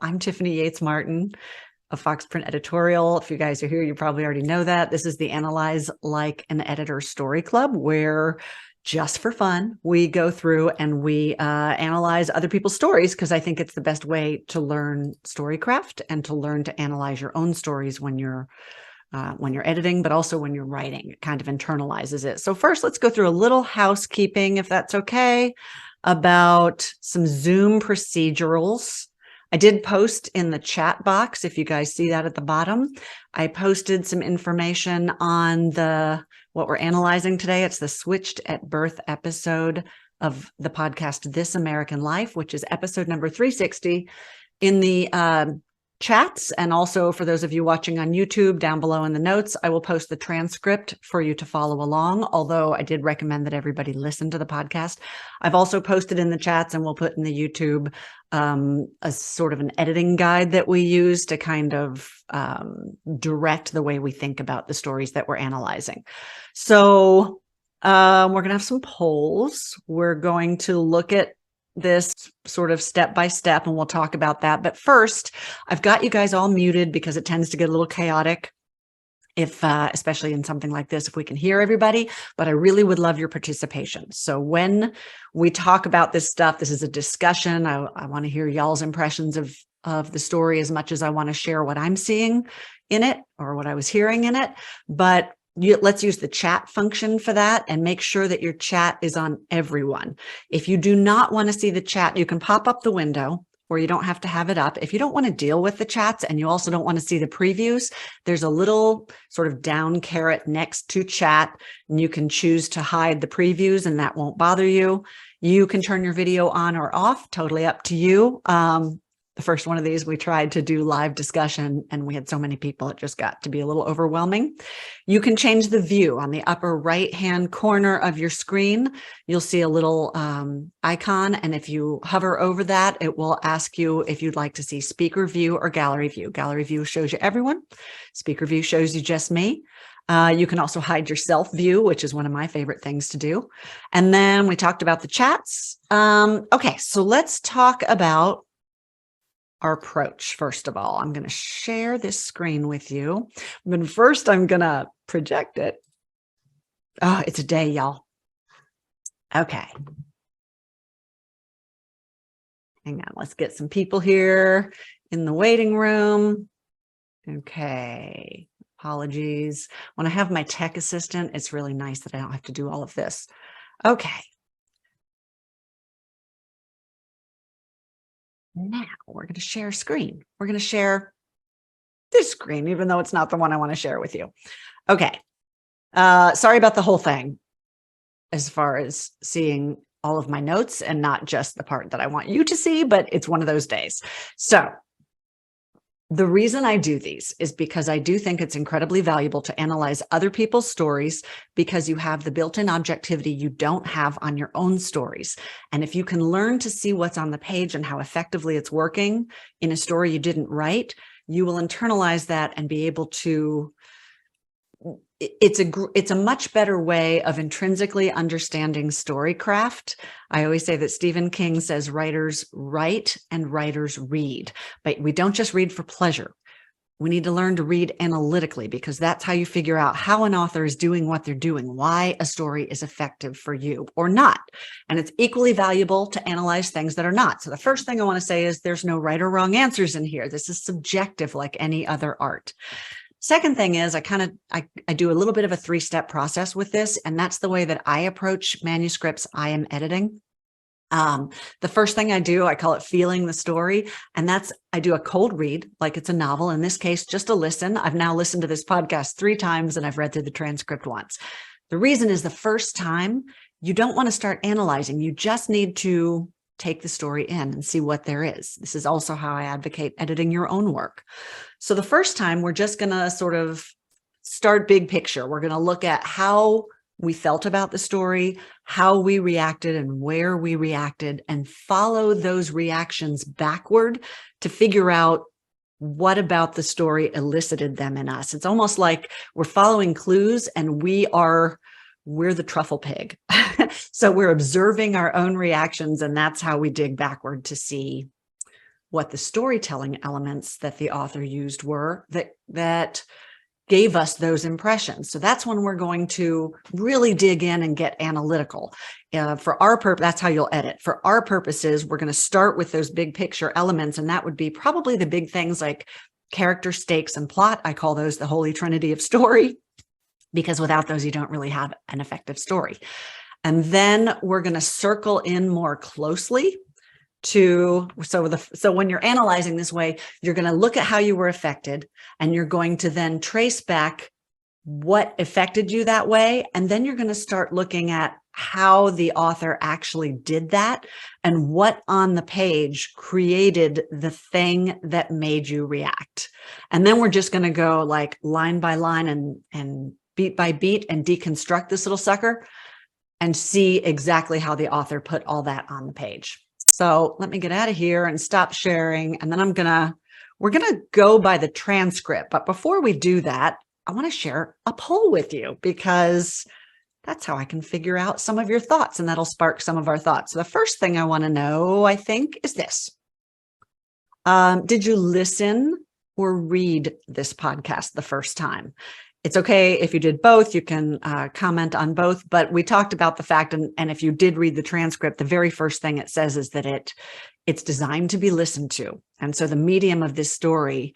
I'm Tiffany Yates Martin of Fox Print Editorial. If you guys are here, you probably already know that. This is the Analyze Like an Editor Story Club, where just for fun, we go through and we analyze other people's stories, because I think it's the best way to learn storycraft and to learn to analyze your own stories when you're editing, but also when you're writing. It kind of internalizes it. So first, let's go through a little housekeeping, if that's okay, about some Zoom procedurals. I did post in the chat box, if you guys see that at the bottom. I posted some information on what we're analyzing today. It's the Switched at Birth episode of the podcast This American Life, which is episode number 360 in the chats. And also for those of you watching on YouTube, down below in the notes, I will post the transcript for you to follow along, although I did recommend that everybody listen to the podcast. I've also posted in the chats, and we'll put in the YouTube a sort of an editing guide that we use to kind of direct the way we think about the stories that we're analyzing. So we're going to have some polls. We're going to look at this sort of step by step, and we'll talk about that. But first, I've got you guys all muted because it tends to get a little chaotic if especially in something like this, if we can hear everybody, but I really would love your participation. So when we talk about this stuff, this is a discussion. I want to hear y'all's impressions of the story as much as I want to share what I'm seeing in it or what I was hearing in it. But let's use the chat function for that, and make sure that your chat is on everyone. If you do not want to see the chat, you can pop up the window, or you don't have to have it up. If you don't want to deal with the chats and you also don't want to see the previews, there's a little sort of down caret next to chat, and you can choose to hide the previews and that won't bother you. You can turn your video on or off, totally up to you. The first one of these, we tried to do live discussion and we had so many people, it just got to be a little overwhelming. You can change the view. On the upper right-hand corner of your screen, you'll see a little icon. And if you hover over that, it will ask you if you'd like to see speaker view or gallery view. Gallery view shows you everyone. Speaker view shows you just me. You can also hide your self view, which is one of my favorite things to do. And then we talked about the chats. Okay, so let's talk about our approach. First of all, I'm going to share this screen with you, but first I'm going to project it. Oh, it's a day, y'all. Okay. Hang on. Let's get some people here in the waiting room. Okay. Apologies. When I have my tech assistant, it's really nice that I don't have to do all of this. Okay. Now we're going to share screen. We're going to share this screen, even though it's not the one I want to share with you. Okay. Sorry about the whole thing as far as seeing all of my notes and not just the part that I want you to see, but it's one of those days. So the reason I do these is because I do think it's incredibly valuable to analyze other people's stories, because you have the built-in objectivity you don't have on your own stories. And if you can learn to see what's on the page and how effectively it's working in a story you didn't write, you will internalize that and be able to, it's a much better way of intrinsically understanding storycraft. I always say that Stephen King says writers write and writers read, but we don't just read for pleasure. We need to learn to read analytically, because that's how you figure out how an author is doing what they're doing, why a story is effective for you or not. And it's equally valuable to analyze things that are not. So the first thing I want to say is there's no right or wrong answers in here. This is subjective like any other art. Second thing is I do a little bit of a three-step process with this, and that's the way that I approach manuscripts I am editing. The first thing I do, I call it feeling the story. And I do a cold read, like it's a novel. In this case, just a listen. I've now listened to this podcast 3 times and I've read through the transcript once. The reason is the first time you don't want to start analyzing. You just need to take the story in and see what there is. This is also how I advocate editing your own work. So the first time we're just going to sort of start big picture. We're going to look at how we felt about the story, how we reacted and where we reacted, and follow those reactions backward to figure out what about the story elicited them in us. It's almost like we're following clues and we're the truffle pig. So we're observing our own reactions, and that's how we dig backward to see what the storytelling elements that the author used were that gave us those impressions. So that's when we're going to really dig in and get analytical. For our purpose, that's how you'll edit. For our purposes, we're going to start with those big picture elements, and that would be probably the big things like character, stakes, and plot. I call those the holy trinity of story, because without those, you don't really have an effective story. And then we're going to circle in more closely so when you're analyzing this way, you're going to look at how you were affected, and you're going to then trace back what affected you that way. And then you're going to start looking at how the author actually did that and what on the page created the thing that made you react. And then we're just going to go like line by line and beat by beat and deconstruct this little sucker and see exactly how the author put all that on the page. So let me get out of here and stop sharing. And then we're going to go by the transcript. But before we do that, I want to share a poll with you, because that's how I can figure out some of your thoughts, and that'll spark some of our thoughts. So the first thing I want to know, I think, is this. Did you listen or read this podcast the first time? It's okay if you did both. You can comment on both, but we talked about the fact, and if you did read the transcript, the very first thing it says is that it's designed to be listened to. And so the medium of this story,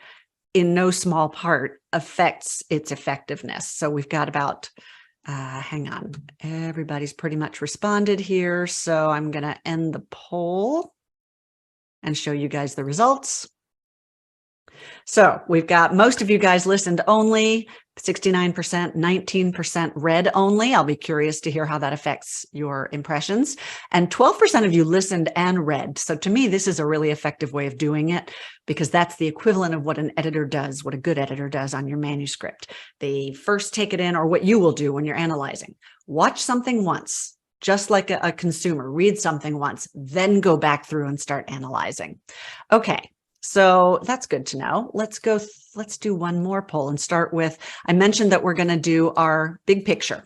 in no small part, affects its effectiveness. So we've got about, hang on, everybody's pretty much responded here. So I'm going to end the poll and show you guys the results. So we've got most of you guys listened only, 69%, 19% read only. I'll be curious to hear how that affects your impressions. And 12% of you listened and read. So to me, this is a really effective way of doing it, because that's the equivalent of what an editor does, what a good editor does on your manuscript. They first take it in, or what you will do when you're analyzing. Watch something once, just like a consumer. Read something once, then go back through and start analyzing. Okay. So that's good to know. Let's do one more poll and start with, I mentioned that we're going to do our big picture.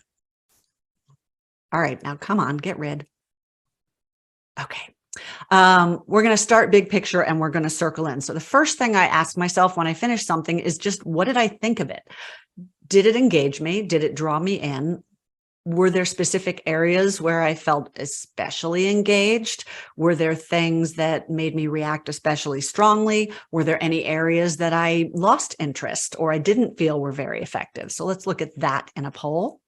All right, now come on, get rid. Okay. We're going to start big picture and we're going to circle in. So the first thing I ask myself when I finish something is just, what did I think of it? Did it engage me? Did it draw me in? Were there specific areas where I felt especially engaged? Were there things that made me react especially strongly? Were there any areas that I lost interest or I didn't feel were very effective? So let's look at that in a poll.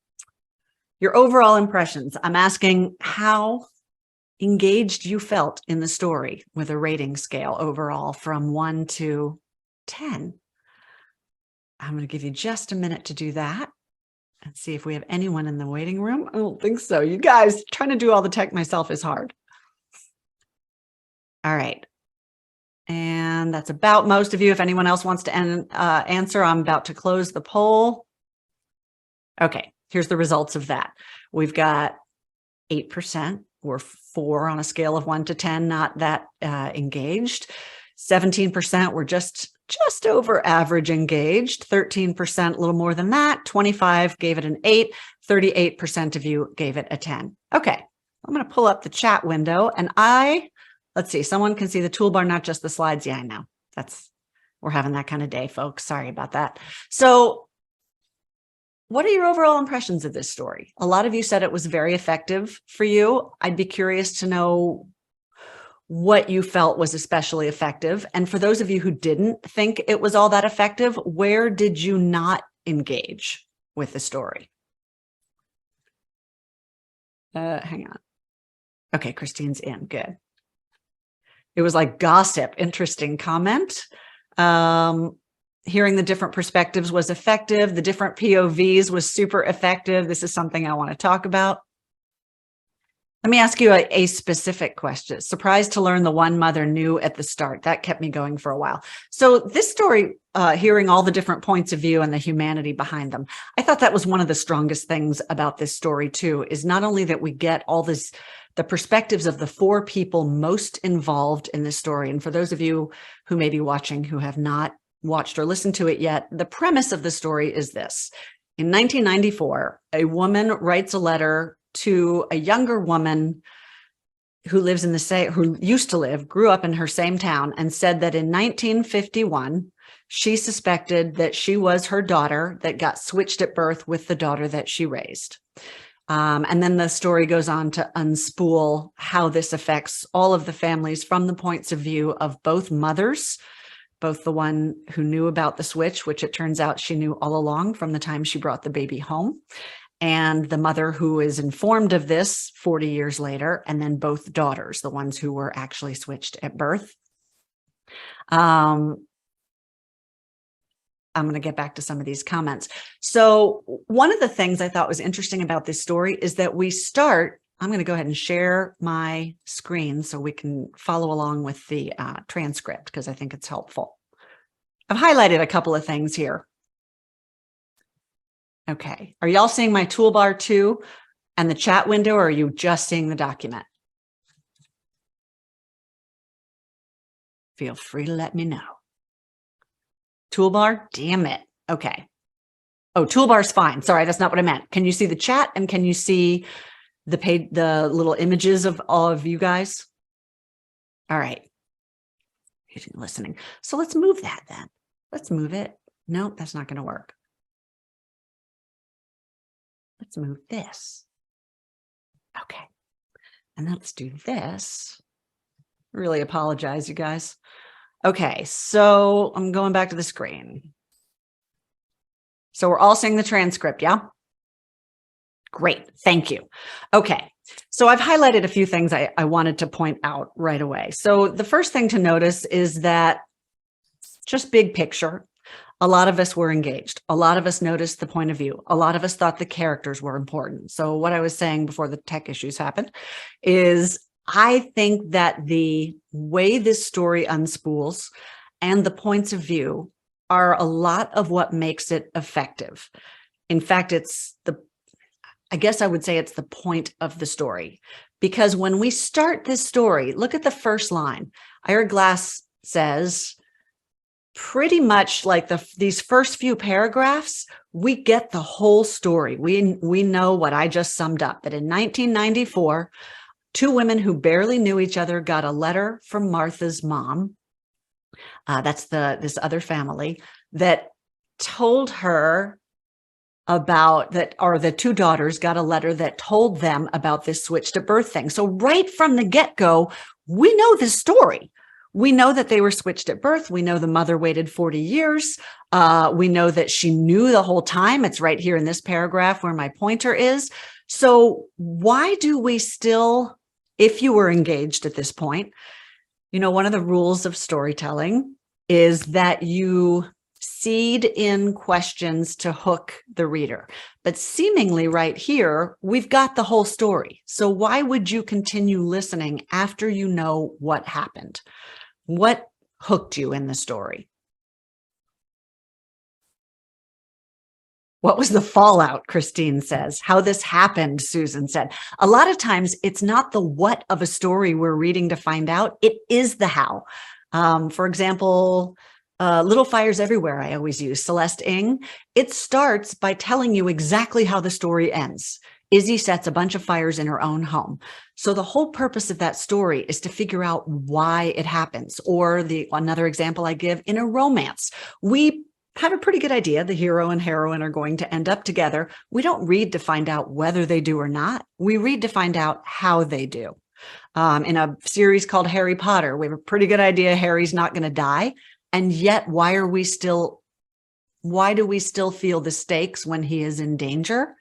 Your overall impressions. I'm asking how engaged you felt in the story with a rating scale overall from 1 to 10. I'm going to give you just a minute to do that. And see if we have anyone in the waiting room. I don't think so. You guys, trying to do all the tech myself is hard. All right. And that's about most of you. If anyone else wants to answer, I'm about to close the poll. Okay, here's the results of that. We've got 8%. We're 4 on a scale of 1 to 10, not that engaged. 17% were just over average engaged, 13%, a little more than that, 25 gave it an 8, 38% of you gave it a 10. Okay, I'm going to pull up the chat window and let's see, someone can see the toolbar, not just the slides. Yeah, I know. We're having that kind of day, folks. Sorry about that. So what are your overall impressions of this story? A lot of you said it was very effective for you. I'd be curious to know what you felt was especially effective. And for those of you who didn't think it was all that effective, where did you not engage with the story? Hang on. Okay, Christine's in. Good. It was like gossip. Interesting comment. Hearing the different perspectives was effective. The different POVs was super effective. This is something I want to talk about. Let me ask you a specific question. Surprised to learn the one mother knew at the start. That kept me going for a while. So this story, hearing all the different points of view and the humanity behind them, I thought that was one of the strongest things about this story too, is not only that we get all this, the perspectives of the 4 people most involved in this story. And for those of you who may be watching who have not watched or listened to it yet, the premise of the story is this. In 1994, a woman writes a letter to a younger woman who lives in the same, who used to live, grew up in her same town, and said that in 1951, she suspected that she was her daughter that got switched at birth with the daughter that she raised. And then the story goes on to unspool how this affects all of the families from the points of view of both mothers, both the one who knew about the switch, which it turns out she knew all along from the time she brought the baby home, and the mother who is informed of this 40 years later, and then both daughters, the ones who were actually switched at birth. I'm going to get back to some of these comments. So one of the things I thought was interesting about this story is that we start, I'm going to go ahead and share my screen so we can follow along with the transcript, because I think it's helpful. I've highlighted a couple of things here. Okay. Are y'all seeing my toolbar too and the chat window, or are you just seeing the document? Feel free to let me know. Toolbar? Damn it. Okay. Oh, toolbar's fine. Sorry, that's not what I meant. Can you see the chat, and can you see the page, the little images of all of you guys? All right. You're listening. So let's move that then. Let's move it. No, that's not going to work. Let's move this. Okay. And then let's do this. Really apologize, you guys. Okay, so I'm going back to the screen. So we're all seeing the transcript, yeah? Great, thank you. Okay, so I've highlighted a few things I wanted to point out right away. So the first thing to notice is that, just big picture, a lot of us were engaged. A lot of us noticed the point of view. A lot of us thought the characters were important. So what I was saying before the tech issues happened is I think that the way this story unspools and the points of view are a lot of what makes it effective. In fact, I guess I would say it's the point of the story, because when we start this story, look at the first line. Ira Glass says, pretty much like these first few paragraphs, we get the whole story. We know what I just summed up, that in 1994, two women who barely knew each other got a letter from Martha's mom. That's this other family that told her about that, or the two daughters got a letter that told them about this switched at birth thing. So right from the get-go, we know this story. We know that they were switched at birth. We know the mother waited 40 years. We know that she knew the whole time. It's right here in this paragraph where my pointer is. So why do we still, if you were engaged at this point, one of the rules of storytelling is that you seed in questions to hook the reader. But seemingly right here, we've got the whole story. So why would you continue listening after you know what happened? What hooked you in the story? What was the fallout, Christine says. How this happened, Susan said. A lot of times it's not the what of a story we're reading to find out. It is the how. For example, Little Fires Everywhere, I always use, Celeste Ng. It starts by telling you exactly how the story ends. Izzy sets a bunch of fires in her own home. So the whole purpose of that story is to figure out why it happens. Or another example I give, in a romance, we have a pretty good idea the hero and heroine are going to end up together. We don't read to find out whether they do or not. We read to find out how they do. In a series called Harry Potter, we have a pretty good idea Harry's not going to die. And yet, why do we still feel the stakes when he is in danger?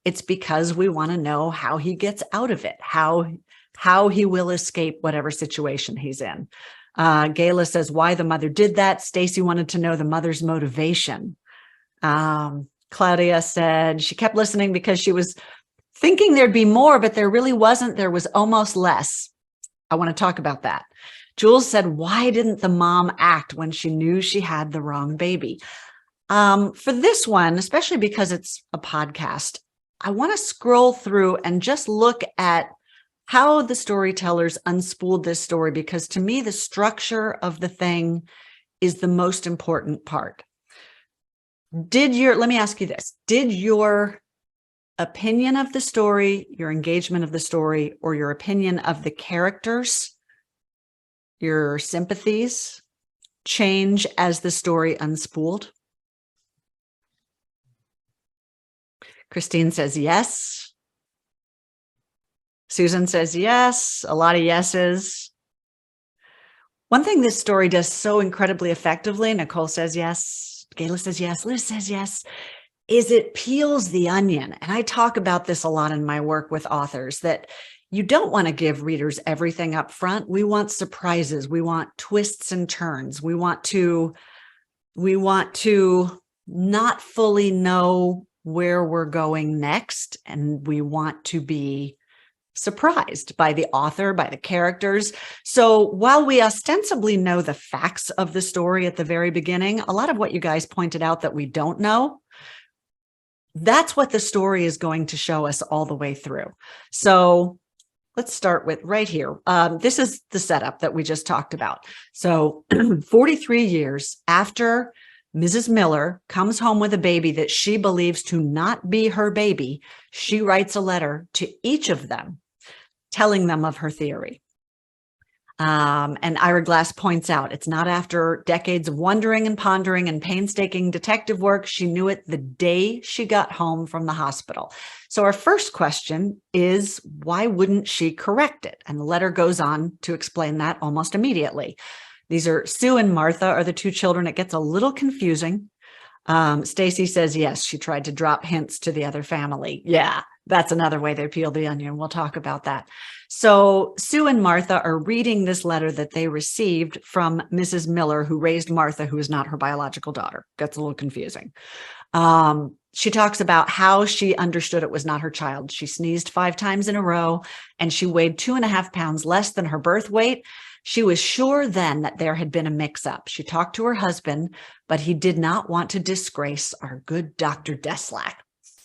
It's because we want to know how he gets out of it, how he will escape whatever situation he's in. Gayla says why the mother did that. Stacy wanted to know the mother's motivation. Claudia said she kept listening because she was thinking there'd be more, but there really wasn't. There was almost less. I want to talk about that. Jules said, why didn't the mom act when she knew she had the wrong baby? For this one, especially because it's a podcast, I want to scroll through and just look at how the storytellers unspooled this story, because to me, the structure of the thing is the most important part. Let me ask you this. Did your opinion of the story, your engagement of the story, or your opinion of the characters, your sympathies change as the story unspooled? Christine says yes. Susan says yes. A lot of yeses. One thing this story does so incredibly effectively, Nicole says yes, Gayla says yes, Liz says yes, is it peels the onion. And I talk about this a lot in my work with authors, that you don't want to give readers everything up front. We want surprises. We want twists and turns. We want to not fully know where we're going next. And we want to be surprised by the author, by the characters. So while we ostensibly know the facts of the story at the very beginning, a lot of what you guys pointed out that we don't know, that's what the story is going to show us all the way through. So let's start with right here. This is the setup that we just talked about. So 43 years after Mrs. Miller comes home with a baby that she believes to not be her baby, she writes a letter to each of them, telling them of her theory. And Ira Glass points out, it's not after decades of wondering and pondering and painstaking detective work. She knew it the day she got home from the hospital. So our first question is, why wouldn't she correct it? And the letter goes on to explain that almost immediately. These are Sue and Martha are the two children. It gets a little confusing. Stacy says, yes, she tried to drop hints to the other family. Yeah, that's another way they peel the onion. We'll talk about that. So Sue and Martha are reading this letter that they received from Mrs. Miller, who raised Martha, who is not her biological daughter. Gets a little confusing. She talks about how she understood it was not her child. She sneezed 5 times in a row, and she weighed 2.5 pounds less than her birth weight. She was sure then that there had been a mix-up. She talked to her husband, but he did not want to disgrace our good Dr. Deslack.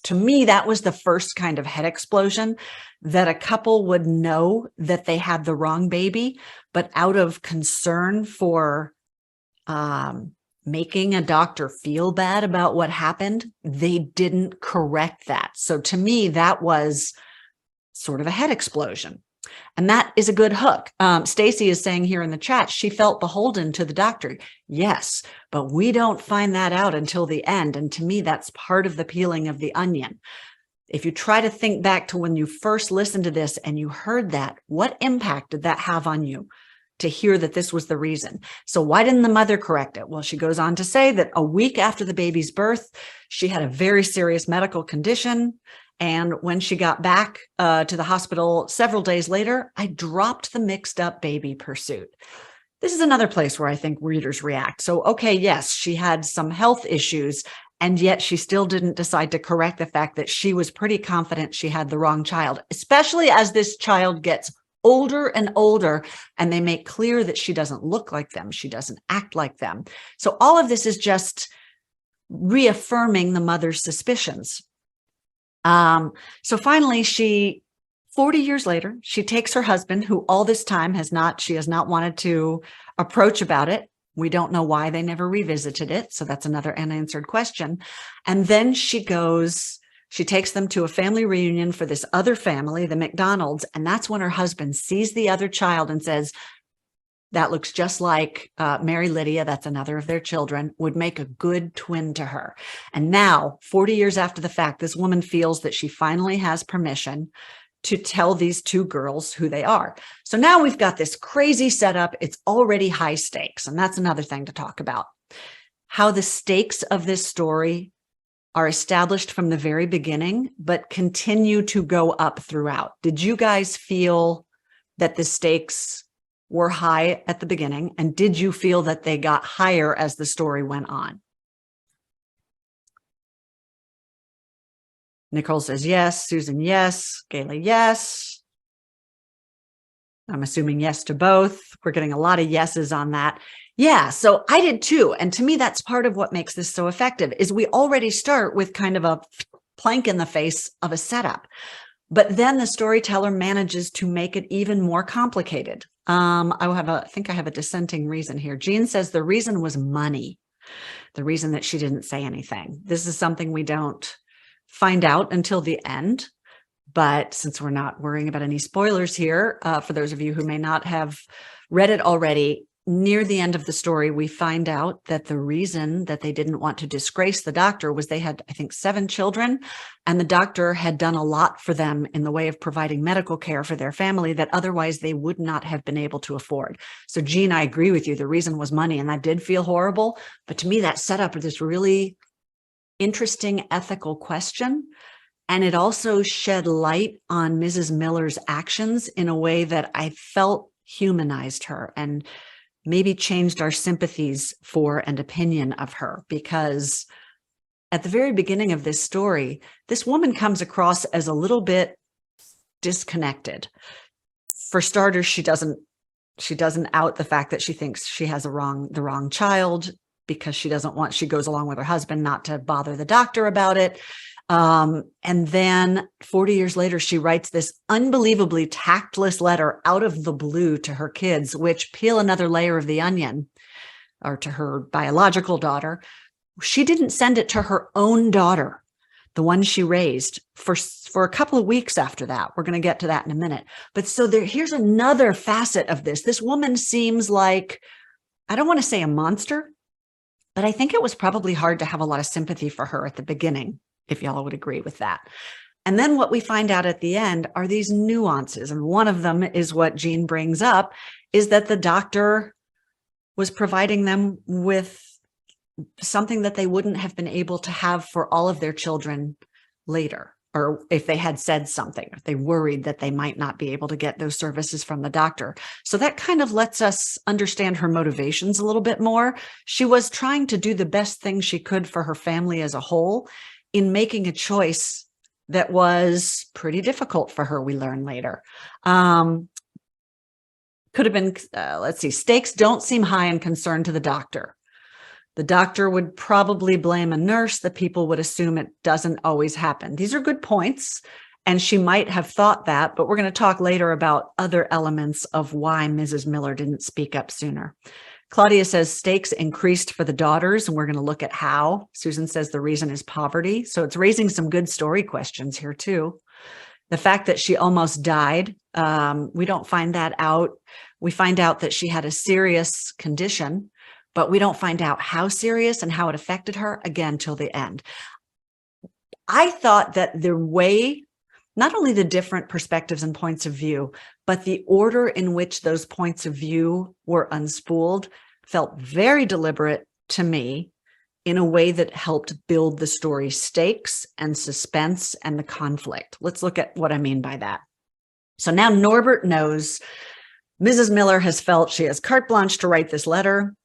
To me, that was the first kind of head explosion, that a couple would know that they had the wrong baby, but out of concern for making a doctor feel bad about what happened, they didn't correct that. So to me, that was sort of a head explosion. And that is a good hook. Stacy is saying here in the chat, she felt beholden to the doctor. Yes, but we don't find that out until the end. And to me, that's part of the peeling of the onion. If you try to think back to when you first listened to this and you heard that, what impact did that have on you to hear that this was the reason? So why didn't the mother correct it? Well, she goes on to say that a week after the baby's birth, she had a very serious medical condition. And when she got back to the hospital several days later, I dropped the mixed up baby pursuit. This is another place where I think readers react. So, okay, yes, she had some health issues, and yet she still didn't decide to correct the fact that she was pretty confident she had the wrong child, especially as this child gets older and older, and they make clear that she doesn't look like them. She doesn't act like them. So all of this is just reaffirming the mother's suspicions. So finally, 40 years later, she takes her husband, who all this time she has not wanted to approach about it. We don't know why they never revisited it. So that's another unanswered question. And then she takes them to a family reunion for this other family, the McDonald's. And that's when her husband sees the other child and says, that looks just like Mary Lydia, that's another of their children, would make a good twin to her. And now, 40 years after the fact, this woman feels that she finally has permission to tell these two girls who they are. So now we've got this crazy setup. It's already high stakes. And that's another thing to talk about. How the stakes of this story are established from the very beginning, but continue to go up throughout. Did you guys feel that the stakes were high at the beginning? And did you feel that they got higher as the story went on? Nicole says yes. Susan, yes. Gayla, yes. I'm assuming yes to both. We're getting a lot of yeses on that. Yeah, so I did too. And to me, that's part of what makes this so effective, is we already start with kind of a plank in the face of a setup. But then the storyteller manages to make it even more complicated. I think I have a dissenting reason here. Jean says the reason was money. The reason that she didn't say anything. This is something we don't find out until the end. But since we're not worrying about any spoilers here, for those of you who may not have read it already, near the end of the story, we find out that the reason that they didn't want to disgrace the doctor was they had, I think, 7 children, and the doctor had done a lot for them in the way of providing medical care for their family that otherwise they would not have been able to afford. So, Jean, I agree with you. The reason was money, and that did feel horrible. But to me, that set up this really interesting ethical question. And it also shed light on Mrs. Miller's actions in a way that I felt humanized her and maybe changed our sympathies for and opinion of her, because at the very beginning of this story, this woman comes across as a little bit disconnected. For starters, she doesn't out the fact that she thinks she has the wrong child, because she goes along with her husband not to bother the doctor about it. And then 40 years later, she writes this unbelievably tactless letter out of the blue to her kids, which peel another layer of the onion, or to her biological daughter. She didn't send it to her own daughter, the one she raised, for a couple of weeks after that. We're going to get to that in a minute. But so here's another facet of this. This woman seems like, I don't want to say a monster, but I think it was probably hard to have a lot of sympathy for her at the beginning, if y'all would agree with that. And then what we find out at the end are these nuances. And one of them is what Jean brings up, is that the doctor was providing them with something that they wouldn't have been able to have for all of their children later. Or if they had said something, if they worried that they might not be able to get those services from the doctor. So that kind of lets us understand her motivations a little bit more. She was trying to do the best thing she could for her family as a whole in making a choice that was pretty difficult for her, we learn later. Could have been, stakes don't seem high in concern to the doctor. The doctor would probably blame a nurse. The people would assume it doesn't always happen. These are good points, and she might have thought that, but we're going to talk later about other elements of why Mrs. Miller didn't speak up sooner. Claudia says stakes increased for the daughters, and we're going to look at how. Susan says the reason is poverty. So it's raising some good story questions here too. The fact that she almost died, we don't find that out. We find out that she had a serious condition, but we don't find out how serious and how it affected her, again, till the end. I thought that the way, not only the different perspectives and points of view, but the order in which those points of view were unspooled felt very deliberate to me, in a way that helped build the story's stakes and suspense and the conflict. Let's look at what I mean by that. So now Norbert knows Mrs. Miller has felt she has carte blanche to write this letter.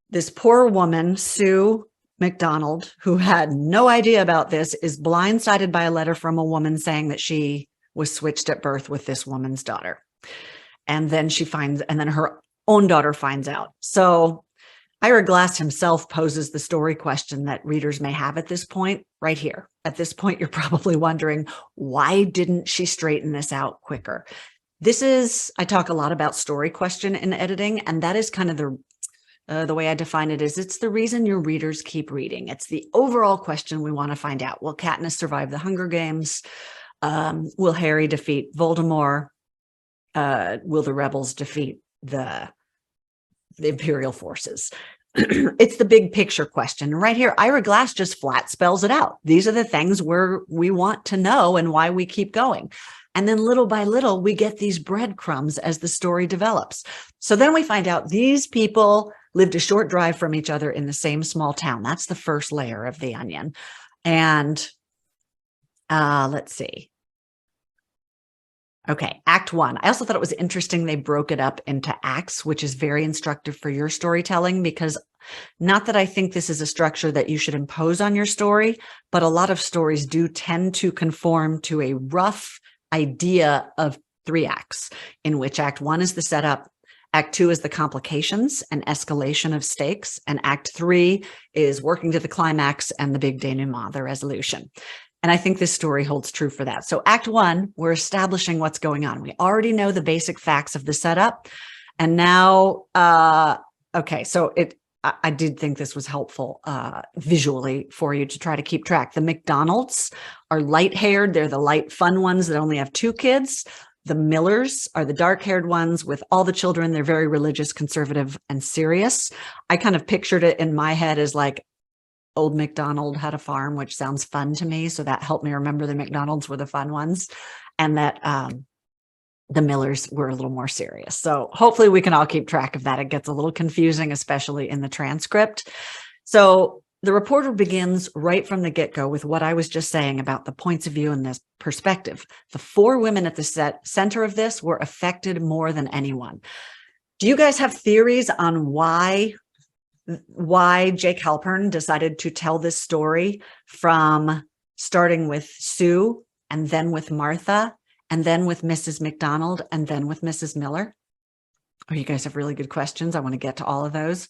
This poor woman, Sue McDonald, who had no idea about this, is blindsided by a letter from a woman saying that she was switched at birth with this woman's daughter. And then her own daughter finds out. So Ira Glass himself poses the story question that readers may have at this point, right here. At this point, you're probably wondering, why didn't she straighten this out quicker? I talk a lot about story question in editing, and that is kind of the way I define it is it's the reason your readers keep reading. It's the overall question we want to find out. Will Katniss survive the Hunger Games? Will Harry defeat Voldemort? Will the rebels defeat the Imperial forces? It's the big picture question. Right here, Ira Glass just flat spells it out. These are the things we want to know and why we keep going. And then little by little, we get these breadcrumbs as the story develops. So then we find out these people lived a short drive from each other in the same small town. That's the first layer of the onion. And let's see. Okay, Act 1. I also thought it was interesting they broke it up into acts, which is very instructive for your storytelling, because not that I think this is a structure that you should impose on your story, but a lot of stories do tend to conform to a rough idea of 3 acts, in which Act 1 is the setup, Act 2 is the complications and escalation of stakes, and Act 3 is working to the climax and the big denouement, the resolution. And I think this story holds true for that. So Act 1, we're establishing what's going on. We already know the basic facts of the setup. And now, okay, so I did think this was helpful visually for you to try to keep track. The McDonalds are light-haired. They're the light, fun ones that only have 2 kids. The Millers are the dark-haired ones with all the children. They're very religious, conservative, and serious. I kind of pictured it in my head as like Old MacDonald had a farm, which sounds fun to me. So that helped me remember the McDonald's were the fun ones, and that the Millers were a little more serious. So hopefully we can all keep track of that. It gets a little confusing, especially in the transcript. So the reporter begins right from the get-go with what I was just saying about the points of view and this perspective. The 4 women at the center of this were affected more than anyone. Do you guys have theories on why Jake Halpern decided to tell this story, from starting with Sue and then with Martha and then with Mrs. McDonald and then with Mrs. Miller? Oh, you guys have really good questions. I want to get to all of those.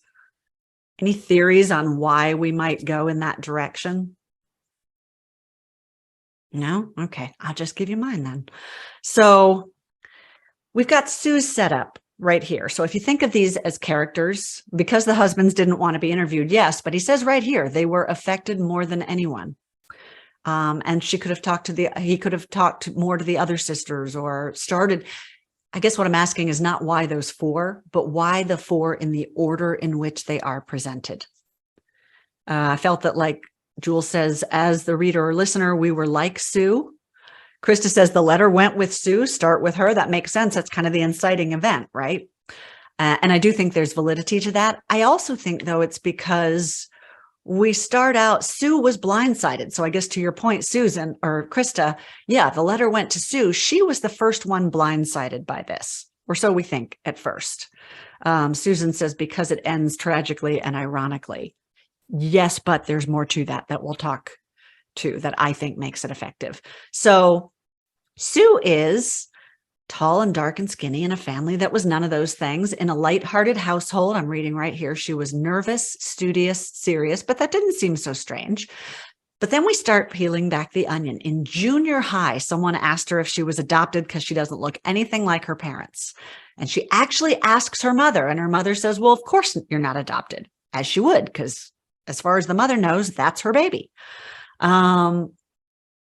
Any theories on why we might go in that direction? No? Okay, I'll just give you mine then. So we've got Sue's setup right here. So if you think of these as characters, because the husbands didn't want to be interviewed, yes, but he says right here, they were affected more than anyone. And he could have talked more to the other sisters, or started. I guess what I'm asking is not why those 4, but why the 4 in the order in which they are presented. I felt that, like Jules says, as the reader or listener, we were like Sue. Krista says the letter went with Sue, start with her. That makes sense. That's kind of the inciting event, right? And I do think there's validity to that. I also think, though, it's because we start out, Sue was blindsided. So I guess to your point, Susan or Krista, yeah, the letter went to Sue. She was the first one blindsided by this, or so we think at first. Susan says, because it ends tragically and ironically. Yes, but there's more to that we'll talk to, that I think makes it effective. So Sue is tall and dark and skinny in a family that was none of those things. In a lighthearted household, I'm reading right here, she was nervous, studious, serious, but that didn't seem so strange. But then we start peeling back the onion. In junior high, someone asked her if she was adopted because she doesn't look anything like her parents. And she actually asks her mother, and her mother says, well, of course you're not adopted, as she would, because as far as the mother knows, that's her baby.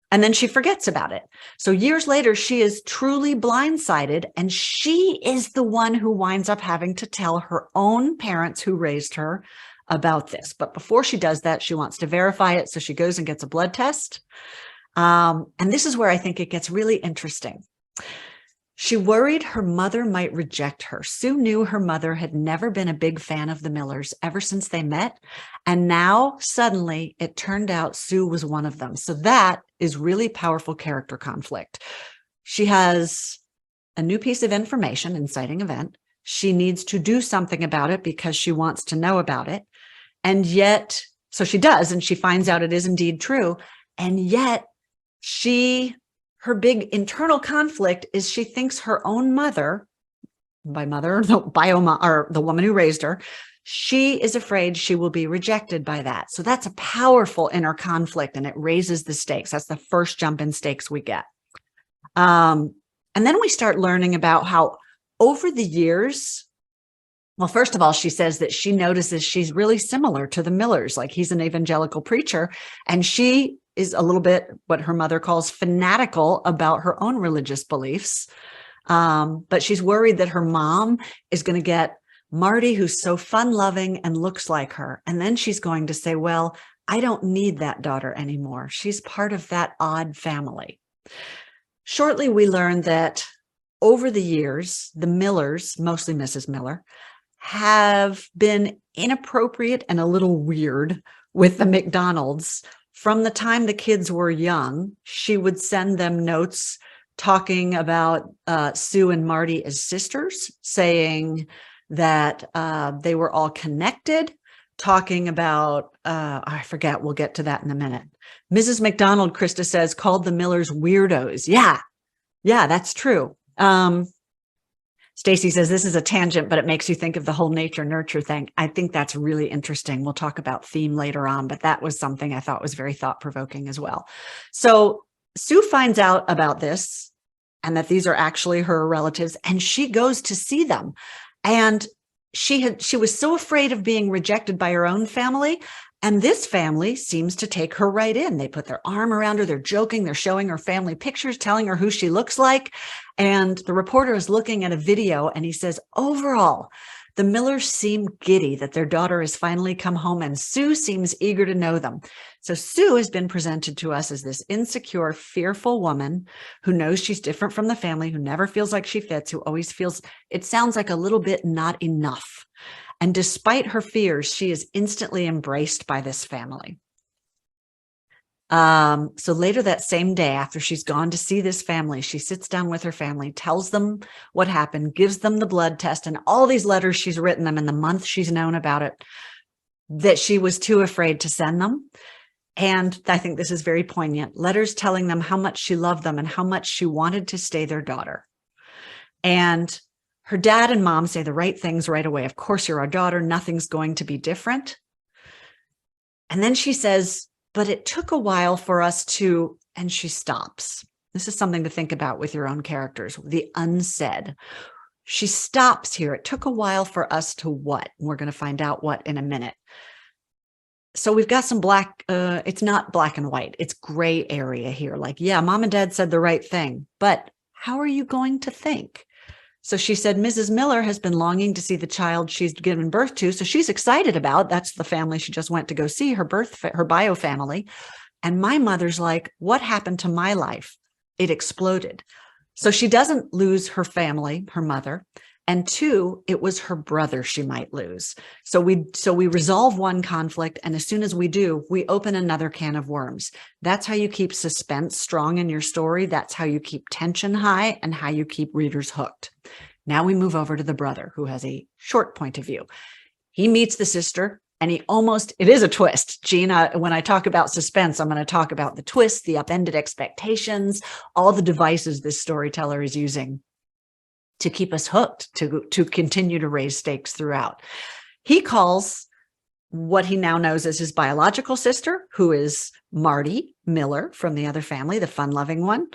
And then she forgets about it. So years later, she is truly blindsided, and she is the one who winds up having to tell her own parents who raised her about this. But before she does that, she wants to verify it. So she goes and gets a blood test. And this is where I think it gets really interesting. She worried her mother might reject her. Sue knew her mother had never been a big fan of the Millers ever since they met. And now suddenly it turned out Sue was one of them. So that is really powerful character conflict. She has a new piece of information, inciting event. She needs to do something about it because she wants to know about it. And yet, so she does, and she finds out it is indeed true. And yet her big internal conflict is she thinks her own mother, by mother, or the woman who raised her, she is afraid she will be rejected by that. So that's a powerful inner conflict, and it raises the stakes. That's the first jump in stakes we get. And then we start learning about how over the years, well, first of all, she says that she notices she's really similar to the Millers. Like, he's an evangelical preacher, and she is a little bit what her mother calls fanatical about her own religious beliefs. But she's worried that her mom is going to get Marty, who's so fun-loving and looks like her. And then she's going to say, well, I don't need that daughter anymore. She's part of that odd family. Shortly, we learn that over the years, the Millers, mostly Mrs. Miller, have been inappropriate and a little weird with the McDonalds. From the time the kids were young, she would send them notes talking about Sue and Marty as sisters, saying that they were all connected, talking about, I forget, we'll get to that in a minute. Mrs. McDonald, Krista says, called the Millers weirdos. Yeah, that's true. Stacy says, this is a tangent, but it makes you think of the whole nature nurture thing. I think that's really interesting. We'll talk about theme later on, but that was something I thought was very thought-provoking as well. So Sue finds out about this and that these are actually her relatives, and she goes to see them. And she was so afraid of being rejected by her own family. And this family seems to take her right in. They put their arm around her. They're joking. They're showing her family pictures, telling her who she looks like. And the reporter is looking at a video and he says, overall, the Millers seem giddy that their daughter has finally come home, and Sue seems eager to know them. So Sue has been presented to us as this insecure, fearful woman who knows she's different from the family, who never feels like she fits, who always feels, it sounds like a little bit not enough. And despite her fears, she is instantly embraced by this family. So later that same day, after she's gone to see this family, she sits down with her family, tells them what happened, gives them the blood test and all these letters she's written them in the month she's known about it, that she was too afraid to send them. And I think this is very poignant. Letters telling them how much she loved them and how much she wanted to stay their daughter. And her dad and mom say the right things right away. Of course, you're our daughter. Nothing's going to be different. And then she says, but it took a while for us to, and she stops. This is something to think about with your own characters, the unsaid. She stops here. It took a while for us to what? We're going to find out what in a minute. So we've got some black, it's not black and white. It's gray area here. Like, yeah, mom and dad said the right thing, but how are you going to think? So she said, Mrs. Miller has been longing to see the child she's given birth to. So she's excited about, that's the family she just went to go see, her bio family. And my mother's like, what happened to my life? It exploded. So she doesn't lose her family, her mother. And two, it was her brother she might lose. So we resolve one conflict. And as soon as we do, we open another can of worms. That's how you keep suspense strong in your story. That's how you keep tension high and how you keep readers hooked. Now we move over to the brother, who has a short point of view. He meets the sister and it is a twist. Gina, when I talk about suspense, I'm going to talk about the twist, the upended expectations, all the devices this storyteller is using to keep us hooked, to continue to raise stakes throughout. He calls what he now knows as his biological sister, who is Marty Miller from the other family, the fun-loving one.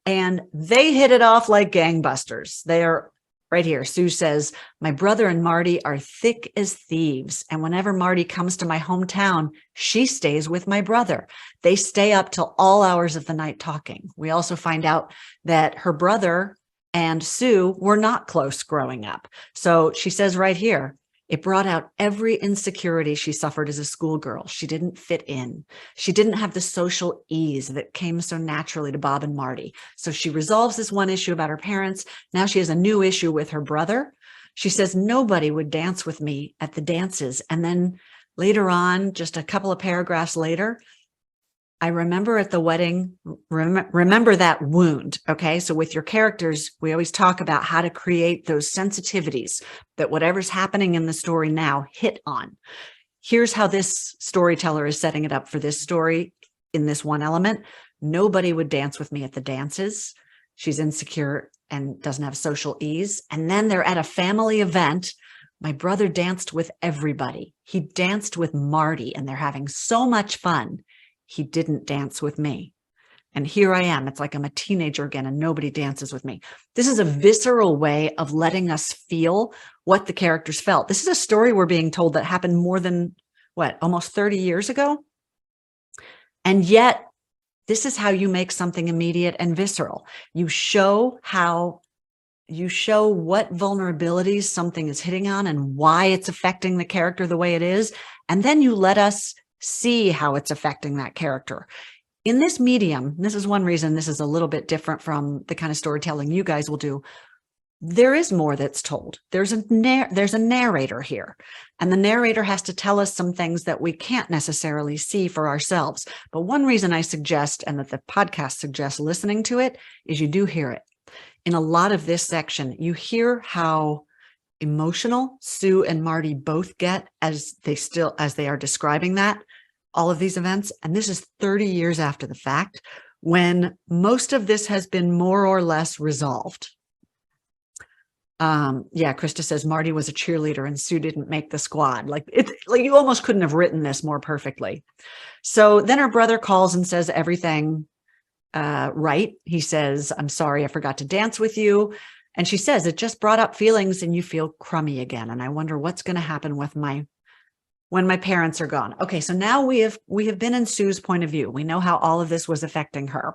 And they hit it off like gangbusters. They are right here. Sue says, my brother and Marty are thick as thieves. And whenever Marty comes to my hometown, she stays with my brother. They stay up till all hours of the night talking. We also find out that her brother and Sue were not close growing up. So she says right here, it brought out every insecurity she suffered as a schoolgirl. She didn't fit in. She didn't have the social ease that came so naturally to Bob and Marty. So she resolves this one issue about her parents. Now she has a new issue with her brother. She says, nobody would dance with me at the dances. And then later on, just a couple of paragraphs later, I remember at the wedding, remember that wound. Okay. So with your characters, we always talk about how to create those sensitivities that whatever's happening in the story now hit on. Here's how this storyteller is setting it up for this story in this one element. Nobody would dance with me at the dances. She's insecure and doesn't have social ease. And then they're at a family event. My brother danced with everybody. He danced with Marty and they're having so much fun. He didn't dance with me. And here I am. It's like I'm a teenager again and nobody dances with me. This is a visceral way of letting us feel what the characters felt. This is a story we're being told that happened more than, almost 30 years ago? And yet, this is how you make something immediate and visceral. You show what vulnerabilities something is hitting on and why it's affecting the character the way it is. And then you let us see how it's affecting that character. In this medium, this is one reason this is a little bit different from the kind of storytelling you guys will do. There is more that's told. There's a narrator here, and the narrator has to tell us some things that we can't necessarily see for ourselves. But one reason I suggest, and that the podcast suggests listening to it, is you do hear it. In a lot of this section, you hear how emotional Sue and Marty both get as they are describing all of these events. And this is 30 years after the fact, when most of this has been more or less resolved. Krista says Marty was a cheerleader and Sue didn't make the squad. Like you almost couldn't have written this more perfectly. So then her brother calls and says everything right. He says, I'm sorry, I forgot to dance with you. And she says, it just brought up feelings and you feel crummy again. And I wonder what's going to happen with when my parents are gone. Okay, so now we have been in Sue's point of view. We know how all of this was affecting her.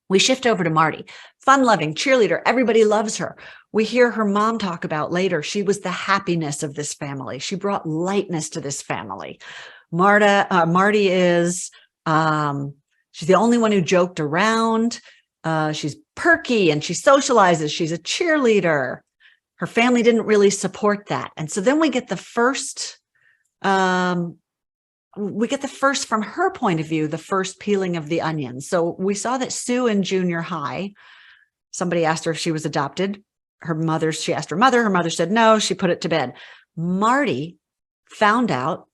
We shift over to Marty, fun-loving cheerleader. Everybody loves her. We hear her mom talk about later. She was the happiness of this family. She brought lightness to this family. Marty is, she's the only one who joked around. She's perky and she socializes. She's a cheerleader. Her family didn't really support that. And so then we get the first from her point of view, the first peeling of the onion. So we saw that Sue in junior high, somebody asked her if she was adopted. She asked her mother said no, she put it to bed. Marty found out,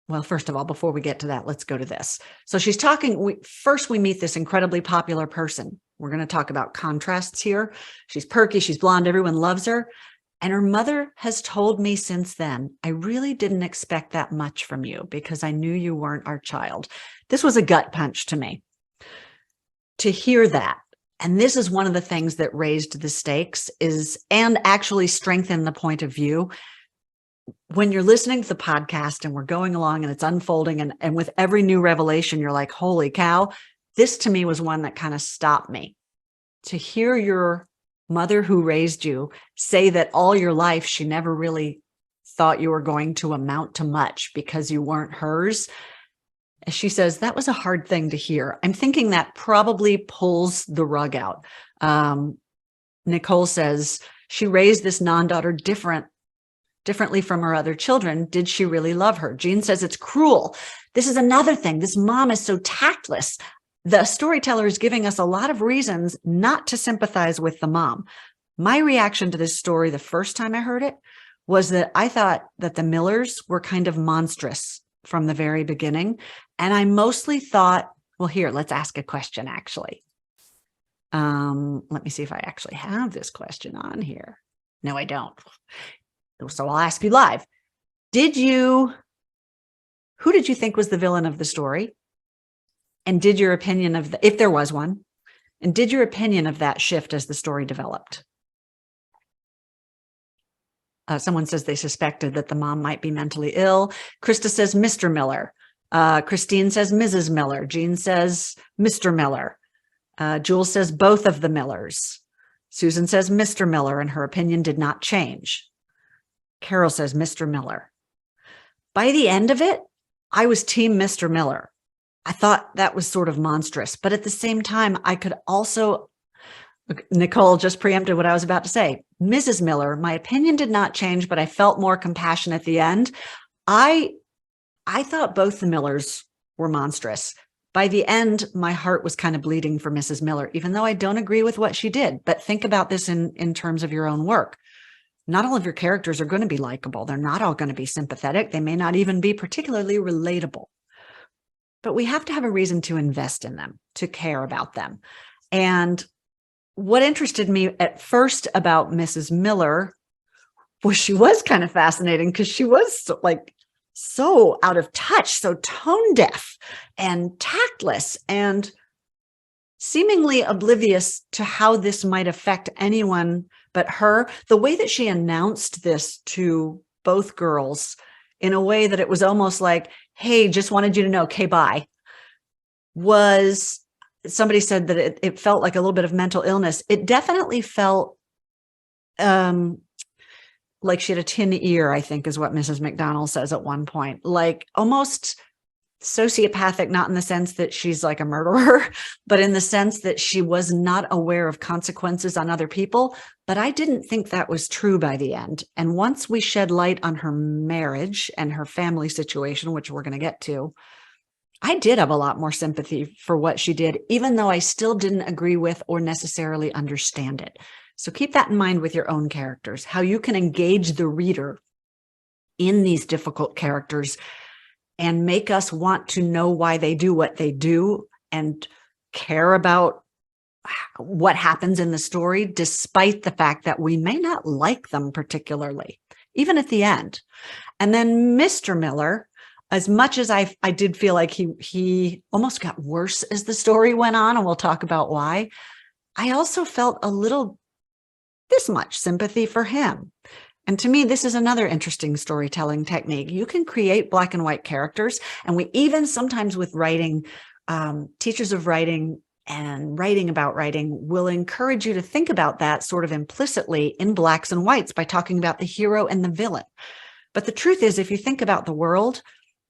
well, first of all, before we get to that, let's go to this. So she's talking, first we meet this incredibly popular person. We're going to talk about contrasts here. She's perky, she's blonde, everyone loves her. And her mother has told me since then, I really didn't expect that much from you because I knew you weren't our child. This was a gut punch to me to hear that. And this is one of the things that raised the stakes and actually strengthened the point of view. When you're listening to the podcast and we're going along and it's unfolding and with every new revelation, you're like, holy cow, this to me was one that kind of stopped me. To hear your mother who raised you say that all your life she never really thought you were going to amount to much because you weren't hers. As she says, that was a hard thing to hear. I'm thinking that probably pulls the rug out. Nicole says she raised this non-daughter differently from her other children. Did she really love her? Jean says it's cruel. This is another thing. This mom is so tactless. The storyteller is giving us a lot of reasons not to sympathize with the mom. My reaction to this story the first time I heard it was that I thought that the Millers were kind of monstrous from the very beginning. And I mostly thought, well, here, let's ask a question, actually. Let me see if I actually have this question on here. No, I don't. So I'll ask you live. Who did you think was the villain of the story? And did your opinion of if there was one, and did your opinion of that shift as the story developed? Someone says they suspected that the mom might be mentally ill. Krista says Mr. Miller. Christine says Mrs. Miller. Jean says Mr. Miller. Jules says both of the Millers. Susan says Mr. Miller, and her opinion did not change. Carol says Mr. Miller. By the end of it, I was team Mr. Miller. I thought that was sort of monstrous, but at the same time, I could also, Nicole just preempted what I was about to say. Mrs. Miller, my opinion did not change, but I felt more compassion at the end. I thought both the Millers were monstrous. By the end, my heart was kind of bleeding for Mrs. Miller, even though I don't agree with what she did. But think about this in terms of your own work. Not all of your characters are going to be likable. They're not all going to be sympathetic. They may not even be particularly relatable. But we have to have a reason to invest in them, to care about them. And what interested me at first about Mrs. Miller was she was kind of fascinating because she was so out of touch, so tone deaf and tactless and seemingly oblivious to how this might affect anyone but her. The way that she announced this to both girls in a way that it was almost like, hey, just wanted you to know, okay, bye, was, somebody said that it felt like a little bit of mental illness. It definitely felt like she had a tin ear, I think is what Mrs. McDonald says at one point, like almost sociopathic, not in the sense that she's like a murderer, but in the sense that she was not aware of consequences on other people. But I didn't think that was true by the end. And once we shed light on her marriage and her family situation, which we're going to get to, I did have a lot more sympathy for what she did, even though I still didn't agree with or necessarily understand it. So keep that in mind with your own characters, how you can engage the reader in these difficult characters and make us want to know why they do what they do and care about what happens in the story, despite the fact that we may not like them particularly, even at the end. And then Mr. Miller, as much as I did feel like he almost got worse as the story went on, and we'll talk about why, I also felt a little this much sympathy for him. And to me, this is another interesting storytelling technique. You can create black and white characters, and we even sometimes with writing, teachers of writing and writing about writing will encourage you to think about that sort of implicitly in blacks and whites by talking about the hero and the villain. But the truth is, if you think about the world,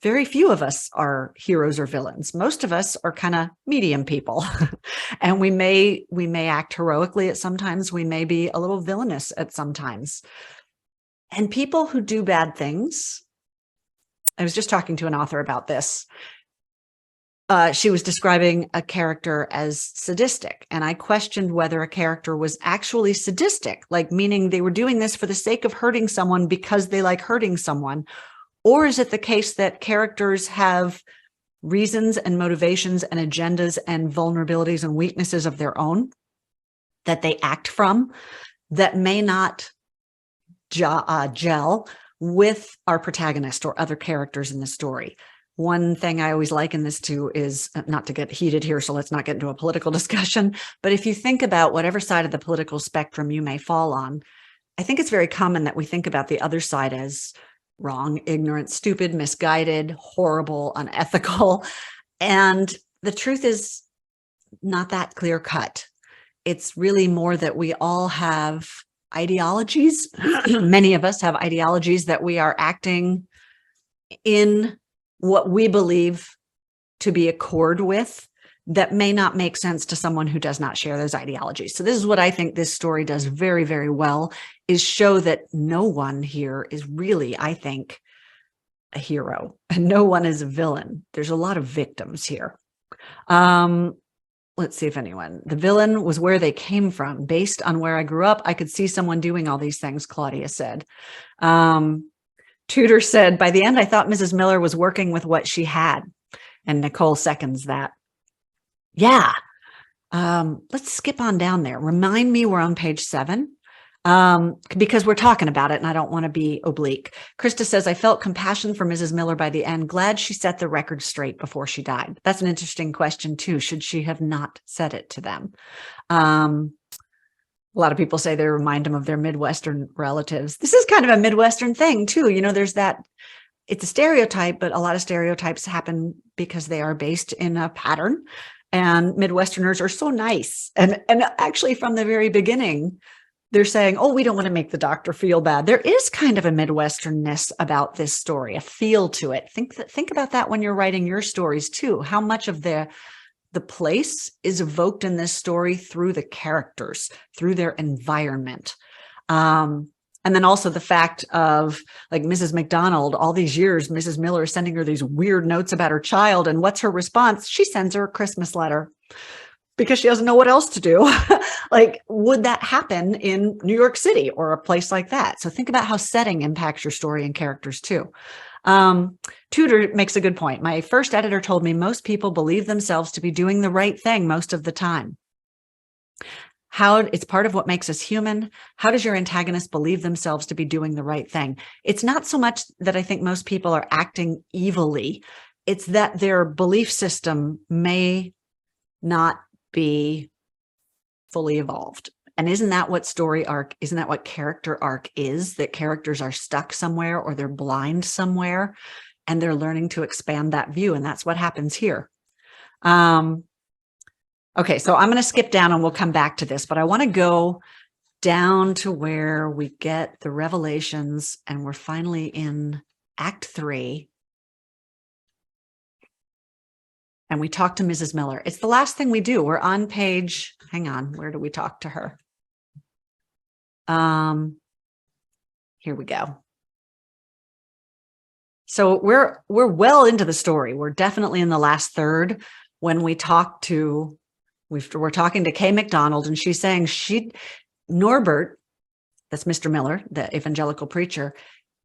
very few of us are heroes or villains. Most of us are kind of medium people. And we may act heroically at sometimes. We may be a little villainous at sometimes. And people who do bad things, I was just talking to an author about this. She was describing a character as sadistic, and I questioned whether a character was actually sadistic, like meaning they were doing this for the sake of hurting someone because they like hurting someone. Or is it the case that characters have reasons and motivations and agendas and vulnerabilities and weaknesses of their own that they act from that may not gel with our protagonist or other characters in the story? One thing I always liken this to is, not to get heated here, so let's not get into a political discussion, but if you think about whatever side of the political spectrum you may fall on, I think it's very common that we think about the other side as wrong, ignorant, stupid, misguided, horrible, unethical. And the truth is not that clear cut. It's really more that we all have ideologies. Many of us have ideologies that we are acting in what we believe to be accord with that may not make sense to someone who does not share those ideologies. So this is what I think this story does very, very well, is show that no one here is really, I think, a hero, and no one is a villain. There's a lot of victims here. Let's see if anyone, the villain was where they came from. Based on where I grew up, I could see someone doing all these things, Claudia said. Tudor said, by the end, I thought Mrs. Miller was working with what she had. And Nicole seconds that. Yeah. Let's skip on down there. Remind me we're on page 7. Because we're talking about it and I don't want to be oblique. Krista says, I felt compassion for Mrs. Miller by the end. Glad she set the record straight before she died. That's an interesting question too. Should she have not said it to them? A lot of people say they remind them of their Midwestern relatives. This is kind of a Midwestern thing too. You know, there's that, it's a stereotype, but a lot of stereotypes happen because they are based in a pattern, and Midwesterners are so nice. And actually from the very beginning, they're saying, oh, we don't want to make the doctor feel bad. There is kind of a Midwesternness about this story, a feel to it. Think about that when you're writing your stories too. How much of the place is evoked in this story through the characters, through their environment. And then also the fact of, like, Mrs. McDonald, all these years, Mrs. Miller is sending her these weird notes about her child. And what's her response? She sends her a Christmas letter because she doesn't know what else to do. Like, would that happen in New York City or a place like that? So think about how setting impacts your story and characters too. Tudor makes a good point. My first editor told me most people believe themselves to be doing the right thing most of the time. It's part of what makes us human. How does your antagonist believe themselves to be doing the right thing? It's not so much that I think most people are acting evilly. It's that their belief system may not be fully evolved. And isn't that what story arc, isn't that what character arc is? That characters are stuck somewhere or they're blind somewhere and they're learning to expand that view. And that's what happens here. Okay, so I'm going to skip down and we'll come back to this, but I want to go down to where we get the revelations and we're finally in Act 3. And we talk to Mrs. Miller. It's the last thing we do. We're on page, hang on, where do we talk to her? Here we go. So we're well into the story. We're definitely in the last third when we talk to, we're talking to Kay McDonald, and she's saying Norbert, that's Mr. Miller, the evangelical preacher,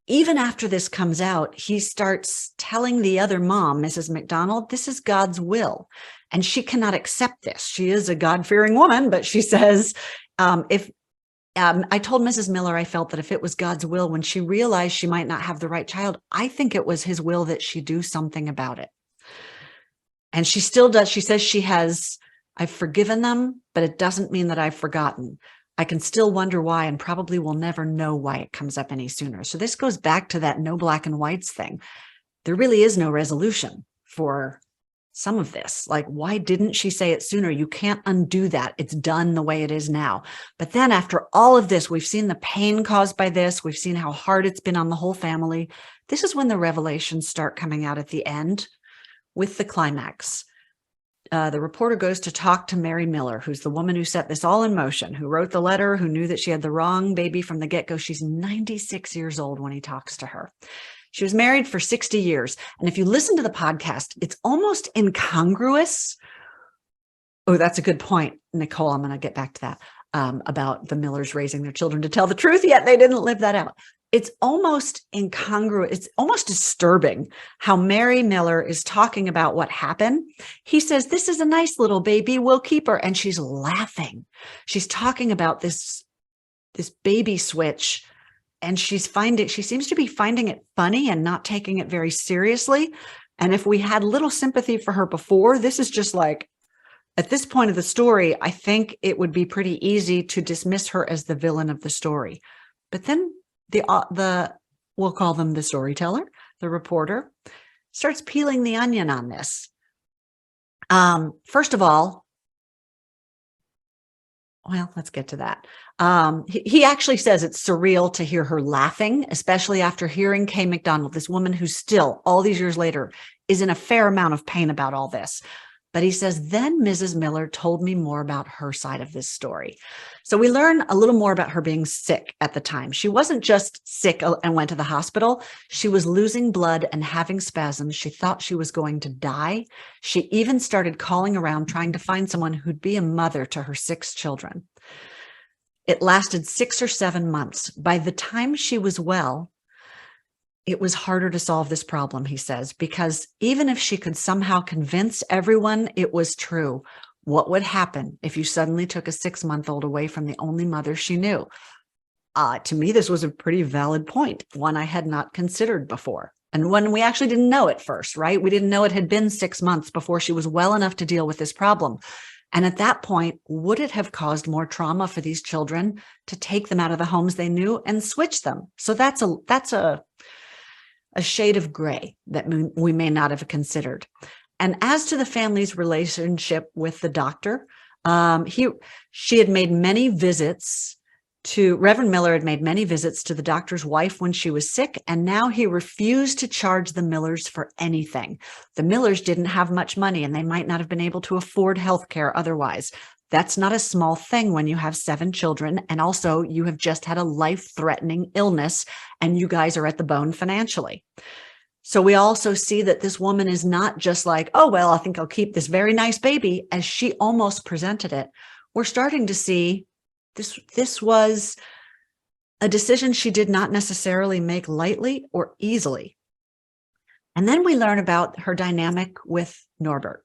even after this comes out, he starts telling the other mom, Mrs. McDonald, this is God's will. And she cannot accept this. She is a God-fearing woman, but she says, I told Mrs. Miller I felt that if it was God's will, when she realized she might not have the right child, I think it was his will that she do something about it. And she still does. She says I've forgiven them, but it doesn't mean that I've forgotten. I can still wonder why, and probably will never know why it comes up any sooner. So this goes back to that no black and whites thing. There really is no resolution for some of this. Like, why didn't she say it sooner? You can't undo that. It's done the way it is now. But then after all of this, we've seen the pain caused by this. We've seen how hard it's been on the whole family. This is when the revelations start coming out at the end with the climax. The reporter goes to talk to Mary Miller, who's the woman who set this all in motion, who wrote the letter, who knew that she had the wrong baby from the get-go. She's 96 years old when he talks to her. She was married for 60 years. And if you listen to the podcast, it's almost incongruous. Oh, that's a good point, Nicole. I'm going to get back to that about the Millers raising their children to tell the truth, yet they didn't live that out. It's almost incongruous. It's almost disturbing how Mary Miller is talking about what happened. He says, this is a nice little baby. We'll keep her. And she's laughing. She's talking about this baby switch. And she seems to be finding it funny and not taking it very seriously. And if we had little sympathy for her before, this is just like, at this point of the story, I think it would be pretty easy to dismiss her as the villain of the story. But then we'll call them the storyteller, the reporter, starts peeling the onion on this. First of all, well, let's get to that. He actually says it's surreal to hear her laughing, especially after hearing Kay McDonald, this woman who still, all these years later, is in a fair amount of pain about all this. But he says, then Mrs. Miller told me more about her side of this story. So we learn a little more about her being sick at the time. She wasn't just sick and went to the hospital. She was losing blood and having spasms. She thought she was going to die. She even started calling around trying to find someone who'd be a mother to her 6 children. It lasted 6 or 7 months. By the time she was well, it was harder to solve this problem, he says, because even if she could somehow convince everyone it was true, what would happen if you suddenly took a 6-month-old away from the only mother she knew? To me, this was a pretty valid point, one I had not considered before. And one we actually didn't know at first, right? We didn't know it had been 6 months before she was well enough to deal with this problem. And at that point, would it have caused more trauma for these children to take them out of the homes they knew and switch them? So that's a shade of gray that we may not have considered. And as to the family's relationship with the doctor, she had made many visits to, Reverend Miller had made many visits to the doctor's wife when she was sick, and now he refused to charge the Millers for anything. The Millers didn't have much money, and they might not have been able to afford health care otherwise. That's not a small thing when you have 7 children, and also you have just had a life-threatening illness, and you guys are at the bone financially. So we also see that this woman is not just like, oh, well, I think I'll keep this very nice baby, as she almost presented it. We're starting to see this was a decision she did not necessarily make lightly or easily. And then we learn about her dynamic with Norbert.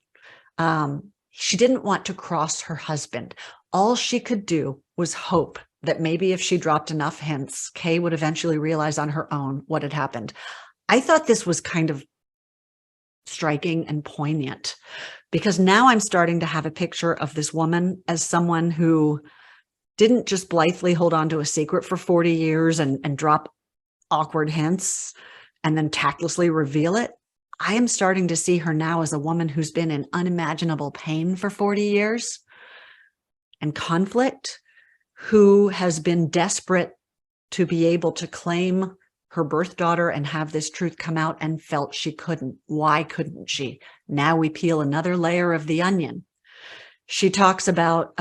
She didn't want to cross her husband. All she could do was hope that maybe if she dropped enough hints, Kay would eventually realize on her own what had happened. I thought this was kind of striking and poignant, because now I'm starting to have a picture of this woman as someone who didn't just blithely hold on to a secret for 40 years and drop awkward hints and then tactlessly reveal it. I am starting to see her now as a woman who's been in unimaginable pain for 40 years and conflict, who has been desperate to be able to claim her birth daughter and have this truth come out and felt she couldn't. Why couldn't she? Now we peel another layer of the onion. She talks about,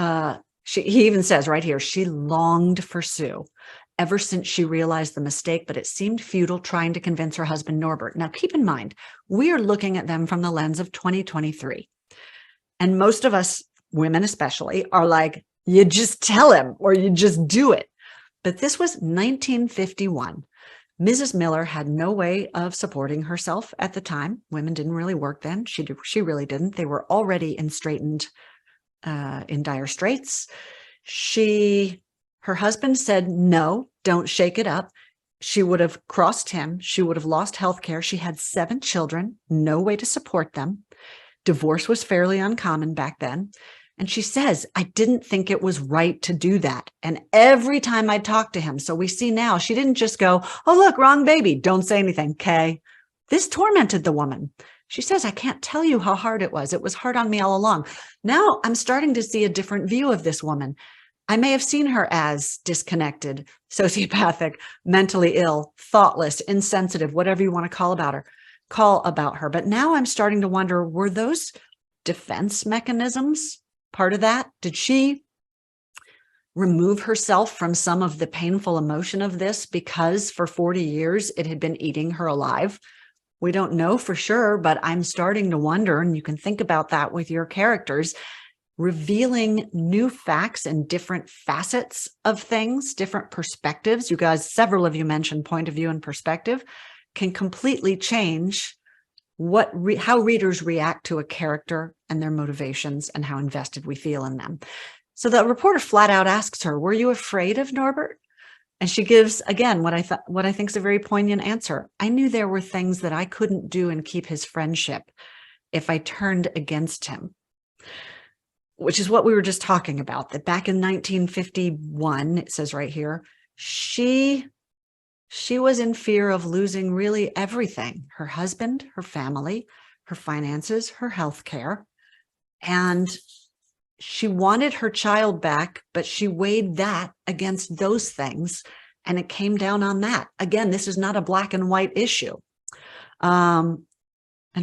he even says right here, she longed for Sue ever since she realized the mistake, but it seemed futile trying to convince her husband, Norbert. Now, keep in mind, we are looking at them from the lens of 2023. And most of us, women especially, are like, you just tell him or you just do it. But this was 1951. Mrs. Miller had no way of supporting herself at the time. Women didn't really work then. She really didn't. They were already in dire straits. Her husband said, no, don't shake it up. She would have crossed him. She would have lost health care. She had 7 children, no way to support them. Divorce was fairly uncommon back then. And she says, I didn't think it was right to do that. And every time I talk to him, so we see now, she didn't just go, oh, look, wrong baby. Don't say anything. Okay. This tormented the woman. She says, I can't tell you how hard it was. It was hard on me all along. Now I'm starting to see a different view of this woman. I may have seen her as disconnected, sociopathic, mentally ill, thoughtless, insensitive, whatever you want to call about her. But now I'm starting to wonder, were those defense mechanisms part of that? Did she remove herself from some of the painful emotion of this because for 40 years it had been eating her alive? We don't know for sure, but I'm starting to wonder, and you can think about that with your characters, revealing new facts and different facets of things, different perspectives. You guys, several of you mentioned point of view and perspective can completely change how readers react to a character and their motivations and how invested we feel in them. So the reporter flat out asks her, were you afraid of Norbert? And she gives, again, what I think is a very poignant answer. I knew there were things that I couldn't do and keep his friendship if I turned against him, which is what we were just talking about, that back in 1951, it says right here, she was in fear of losing really everything: her husband, her family, her finances, her health care. And she wanted her child back, but she weighed that against those things, and it came down on that. Again, this is not a black and white issue. And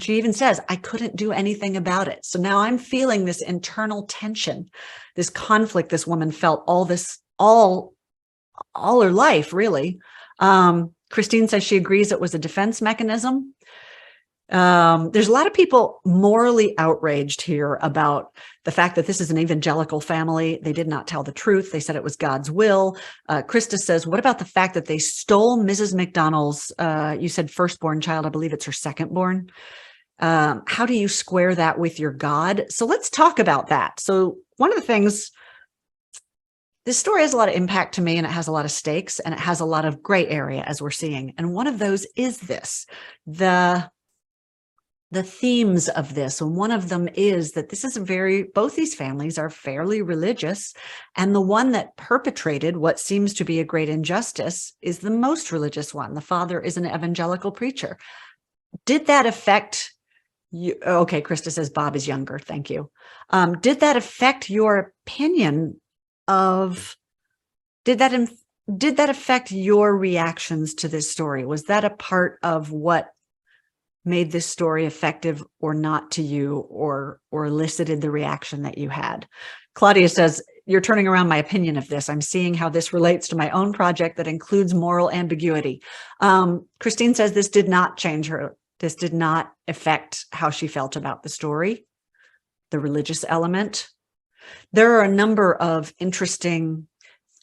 she even says, I couldn't do anything about it. So now I'm feeling this internal tension, this conflict this woman felt all her life, really. Christine says she agrees it was a defense mechanism. There's a lot of people morally outraged here about the fact that this is an evangelical family. They did not tell the truth. They said it was God's will. Krista says, what about the fact that they stole Mrs. McDonald's, you said firstborn child, I believe it's her secondborn. How do you square that with your God? So let's talk about that. So one of the things, this story has a lot of impact to me, and it has a lot of stakes, and it has a lot of gray area, as we're seeing. And one of those is this, the themes of this. And one of them is that this is both these families are fairly religious. And the one that perpetrated what seems to be a great injustice is the most religious one. The father is an evangelical preacher. Did that affect you? Okay, Krista says Bob is younger. Thank you. Did that affect your opinion of, did that affect your reactions to this story? Was that a part of what made this story effective or not to you, or elicited the reaction that you had? Claudia says, you're turning around my opinion of this. I'm seeing how this relates to my own project that includes moral ambiguity. Christine says this did not change her. This did not affect how she felt about the story, the religious element. There are a number of interesting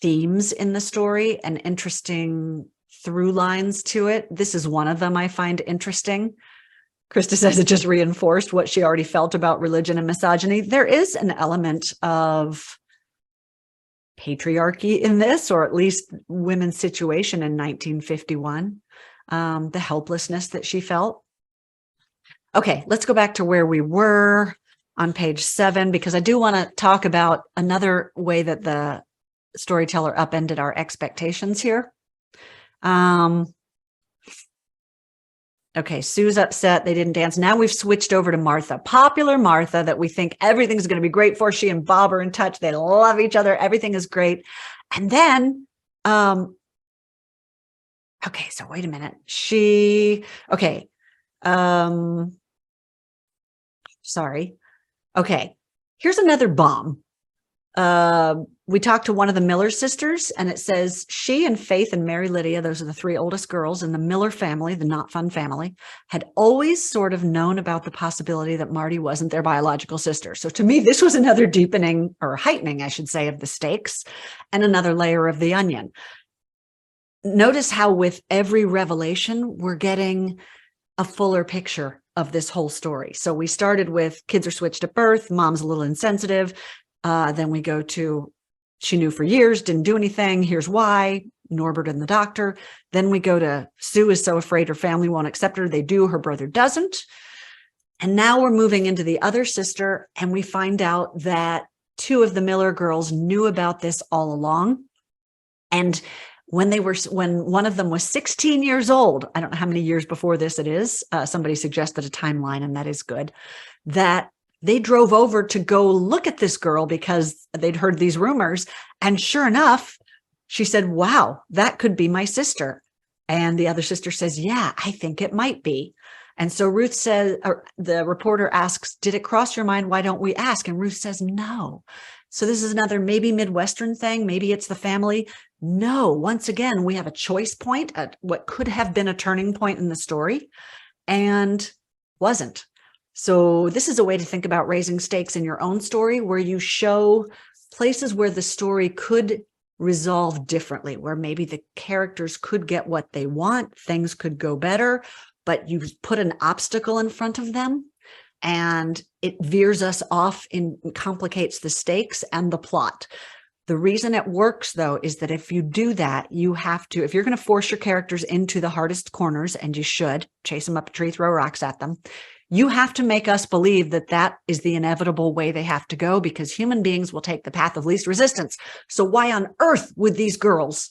themes in the story and interesting through lines to it. This is one of them I find interesting. Krista says it just reinforced what she already felt about religion and misogyny. There is an element of patriarchy in this, or at least women's situation in 1951, the helplessness that she felt. Okay, let's go back to where we were on page 7, because I do want to talk about another way that the storyteller upended our expectations here. Okay, Sue's upset they didn't dance. Now we've switched over to Martha, popular Martha, that we think everything's going to be great for. She and Bob are in touch. They love each other. Everything is great. And then, okay, so wait a minute. Sorry. Okay, here's another bomb. We talked to one of the Miller sisters, and it says she and Faith and Mary Lydia, those are the 3 oldest girls in the Miller family, the not fun family, had always sort of known about the possibility that Marty wasn't their biological sister. So to me, this was another deepening, or heightening, I should say, of the stakes, and another layer of the onion. Notice how with every revelation, we're getting a fuller picture of this whole story. So we started with kids are switched at birth, mom's a little insensitive. Then we go to, she knew for years, didn't do anything. Here's why, Norbert and the doctor. Then we go to Sue is so afraid her family won't accept her. They do, her brother doesn't. And now we're moving into the other sister, and we find out that two of the Miller girls knew about this all along. And when one of them was 16 years old, I don't know how many years before this it is, somebody suggested a timeline, and that is good, that they drove over to go look at this girl because they'd heard these rumors. And sure enough, she said, wow, that could be my sister. And the other sister says, yeah, I think it might be. And so Ruth says, or the reporter asks, did it cross your mind? Why don't we ask? And Ruth says, no. So this is another maybe Midwestern thing. Maybe it's the family. No, once again, we have a choice point at what could have been a turning point in the story and wasn't. So this is a way to think about raising stakes in your own story, where you show places where the story could resolve differently, where maybe the characters could get what they want, things could go better, but you put an obstacle in front of them and it veers us off and complicates the stakes and the plot. The reason it works, though, is that if you do that, you have to, if you're going to force your characters into the hardest corners, and you should chase them up a tree, throw rocks at them, you have to make us believe that that is the inevitable way they have to go, because human beings will take the path of least resistance. So why on earth would these girls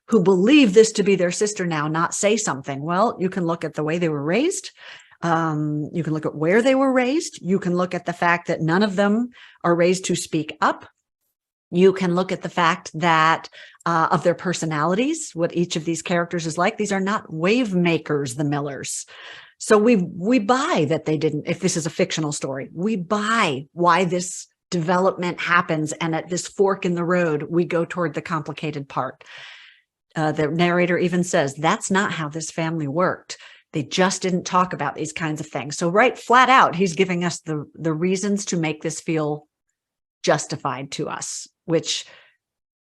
who believe this to be their sister now not say something? Well, you can look at the way they were raised. You can look at where they were raised. You can look at the fact that none of them are raised to speak up. You can look at the fact that of their personalities, what each of these characters is like. These are not wave makers, the Millers. So we buy that they didn't, if this is a fictional story, we buy why this development happens. And at this fork in the road, we go toward the complicated part. The narrator even says, that's not how this family worked. They just didn't talk about these kinds of things. So right flat out, he's giving us the reasons to make this feel justified to us, which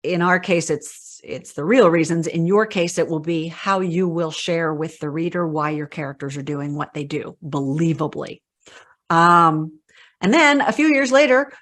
in our case, it's the real reasons. In your case, it will be how you will share with the reader why your characters are doing what they do, believably. And then a few years later,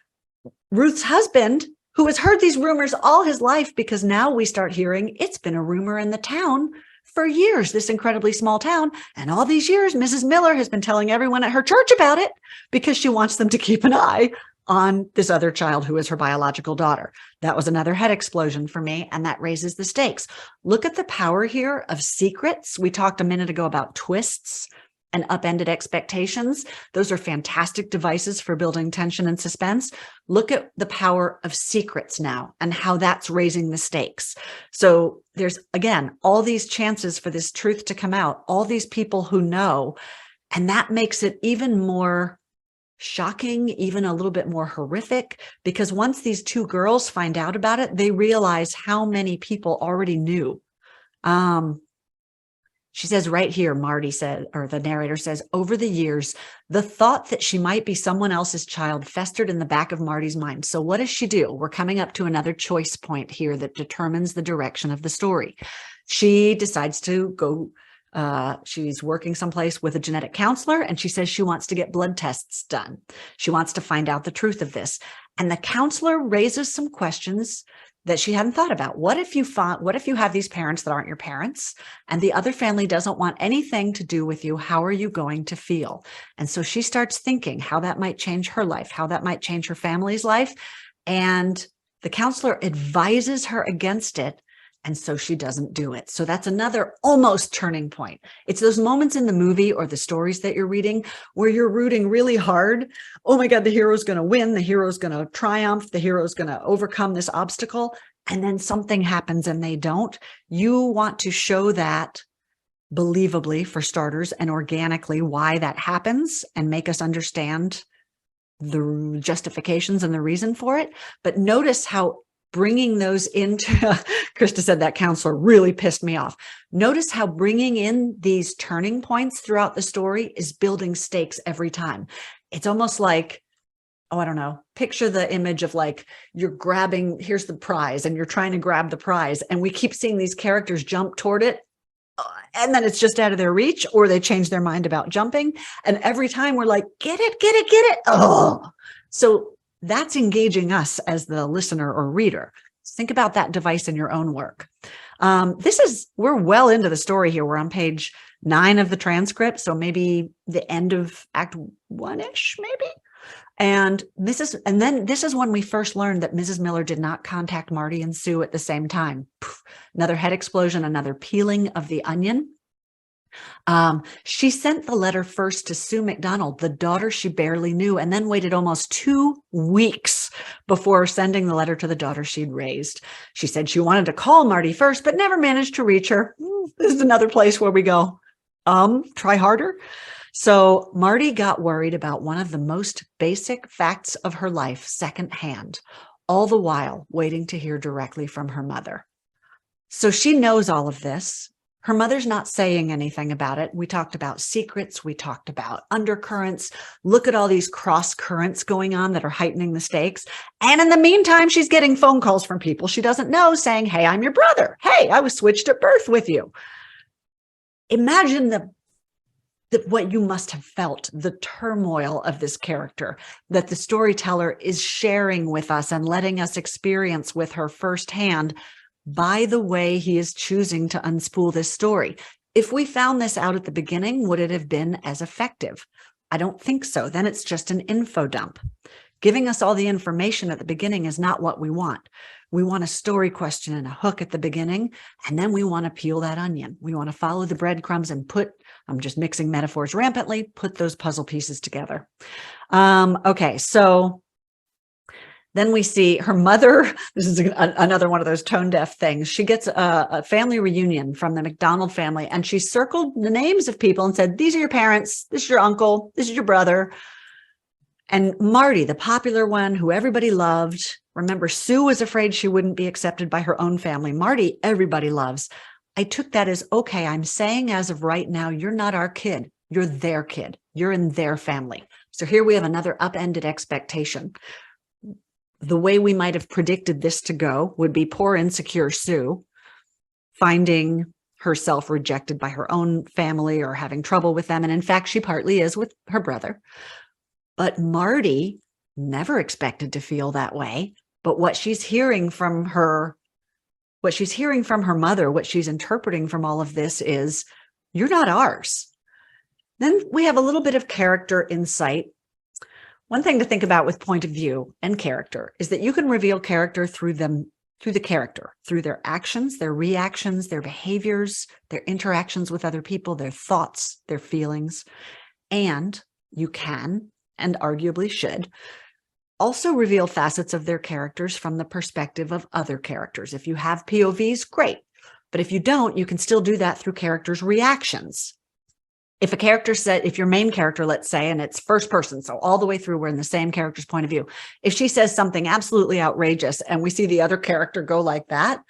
Ruth's husband, who has heard these rumors all his life, because now we start hearing it's been a rumor in the town for years, this incredibly small town. And all these years, Mrs. Miller has been telling everyone at her church about it because she wants them to keep an eye on this other child who is her biological daughter. That was another head explosion for me, and that raises the stakes. Look at the power here of secrets. We talked a minute ago about twists and upended expectations. Those are fantastic devices for building tension and suspense. Look at the power of secrets now and how that's raising the stakes. So there's, again, all these chances for this truth to come out, all these people who know, and that makes it even more shocking, even a little bit more horrific, because once these two girls find out about it, they realize how many people already knew. She says right here, Marty said, or the narrator says, over the years, the thought that she might be someone else's child festered in the back of Marty's mind. So what does she do? We're coming up to another choice point here that determines the direction of the story. She decides to go, she's working someplace with a genetic counselor, and she says she wants to get blood tests done. She wants to find out the truth of this. And the counselor raises some questions that she hadn't thought about. What if you have these parents that aren't your parents, and the other family doesn't want anything to do with you? How are you going to feel? And so she starts thinking how that might change her life, how that might change her family's life. And the counselor advises her against it. And so she doesn't do it. So that's another almost turning point. It's those moments in the movie or the stories that you're reading where you're rooting really hard. Oh my God, the hero's going to win. The hero's going to triumph. The hero's going to overcome this obstacle. And then something happens and they don't. You want to show that believably, for starters, and organically why that happens and make us understand the justifications and the reason for it. But notice how bringing those into, Krista said that counselor really pissed me off. Notice how bringing in these turning points throughout the story is building stakes every time. It's almost like, oh, I don't know, picture the image of like you're grabbing, here's the prize, and you're trying to grab the prize. And we keep seeing these characters jump toward it. And then it's just out of their reach, or they change their mind about jumping. And every time we're like, get it, get it, get it. Oh, so that's engaging us as the listener or reader. Think about that device in your own work. We're well into the story here. We're on page 9 of the transcript. So maybe the end of Act 1-ish, maybe. And then this is when we first learned that Mrs. Miller did not contact Marty and Sue at the same time. Poof, another head explosion, another peeling of the onion. She sent the letter first to Sue McDonald, the daughter she barely knew, and then waited almost 2 weeks before sending the letter to the daughter she'd raised. She said she wanted to call Marty first, but never managed to reach her. This is another place where we go, try harder. So Marty got worried about one of the most basic facts of her life secondhand, all the while waiting to hear directly from her mother. So she knows all of this. Her mother's not saying anything about it. We talked about secrets. We talked about undercurrents. Look at all these cross currents going on that are heightening the stakes. And in the meantime, she's getting phone calls from people she doesn't know saying, hey, I'm your brother. Hey, I was switched at birth with you. Imagine what you must have felt, the turmoil of this character that the storyteller is sharing with us and letting us experience with her firsthand by the way he is choosing to unspool this story. If we found this out at the beginning, would it have been as effective? I don't think so. Then it's just an info dump. Giving us all the information at the beginning is not what we want. We want a story question and a hook at the beginning, and then we want to peel that onion. We want to follow the breadcrumbs and I'm just mixing metaphors rampantly, put those puzzle pieces together. Okay, so then we see her mother. This is another one of those tone deaf things. She gets a family reunion from the McDonald family, and she circled the names of people and said, these are your parents, this is your uncle, this is your brother. And Marty, the popular one who everybody loved. Remember, Sue was afraid she wouldn't be accepted by her own family. Marty, everybody loves. I took that as, okay, I'm saying as of right now, you're not our kid. You're their kid. You're in their family. So here we have another upended expectation. The way we might have predicted this to go would be poor, insecure Sue finding herself rejected by her own family or having trouble with them. And in fact, she partly is with her brother. But Marty never expected to feel that way. But what she's hearing from her mother, what she's interpreting from all of this is, you're not ours. Then we have a little bit of character insight. One thing to think about with point of view and character is that you can reveal character through the character, through their actions, their reactions, their behaviors, their interactions with other people, their thoughts, their feelings. And you can, and arguably should, also reveal facets of their characters from the perspective of other characters. If you have POVs, great. But if you don't, you can still do that through characters' reactions. If your main character, let's say, and it's first person, so all the way through, we're in the same character's point of view. If she says something absolutely outrageous and we see the other character go like that,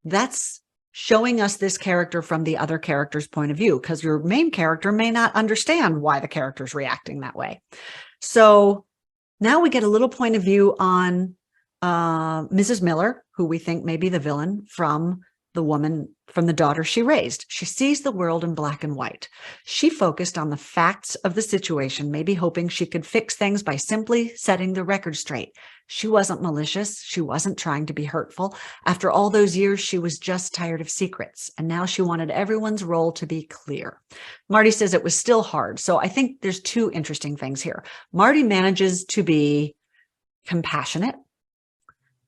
that's showing us this character from the other character's point of view, because your main character may not understand why the character's reacting that way. So now we get a little point of view on Mrs. Miller, who we think may be the villain, from the daughter she raised. She sees the world in black and white. She focused on the facts of the situation, maybe hoping she could fix things by simply setting the record straight. She wasn't malicious. She wasn't trying to be hurtful. After all those years, she was just tired of secrets. And now she wanted everyone's role to be clear. Marty says it was still hard. So I think there's two interesting things here. Marty manages to be compassionate.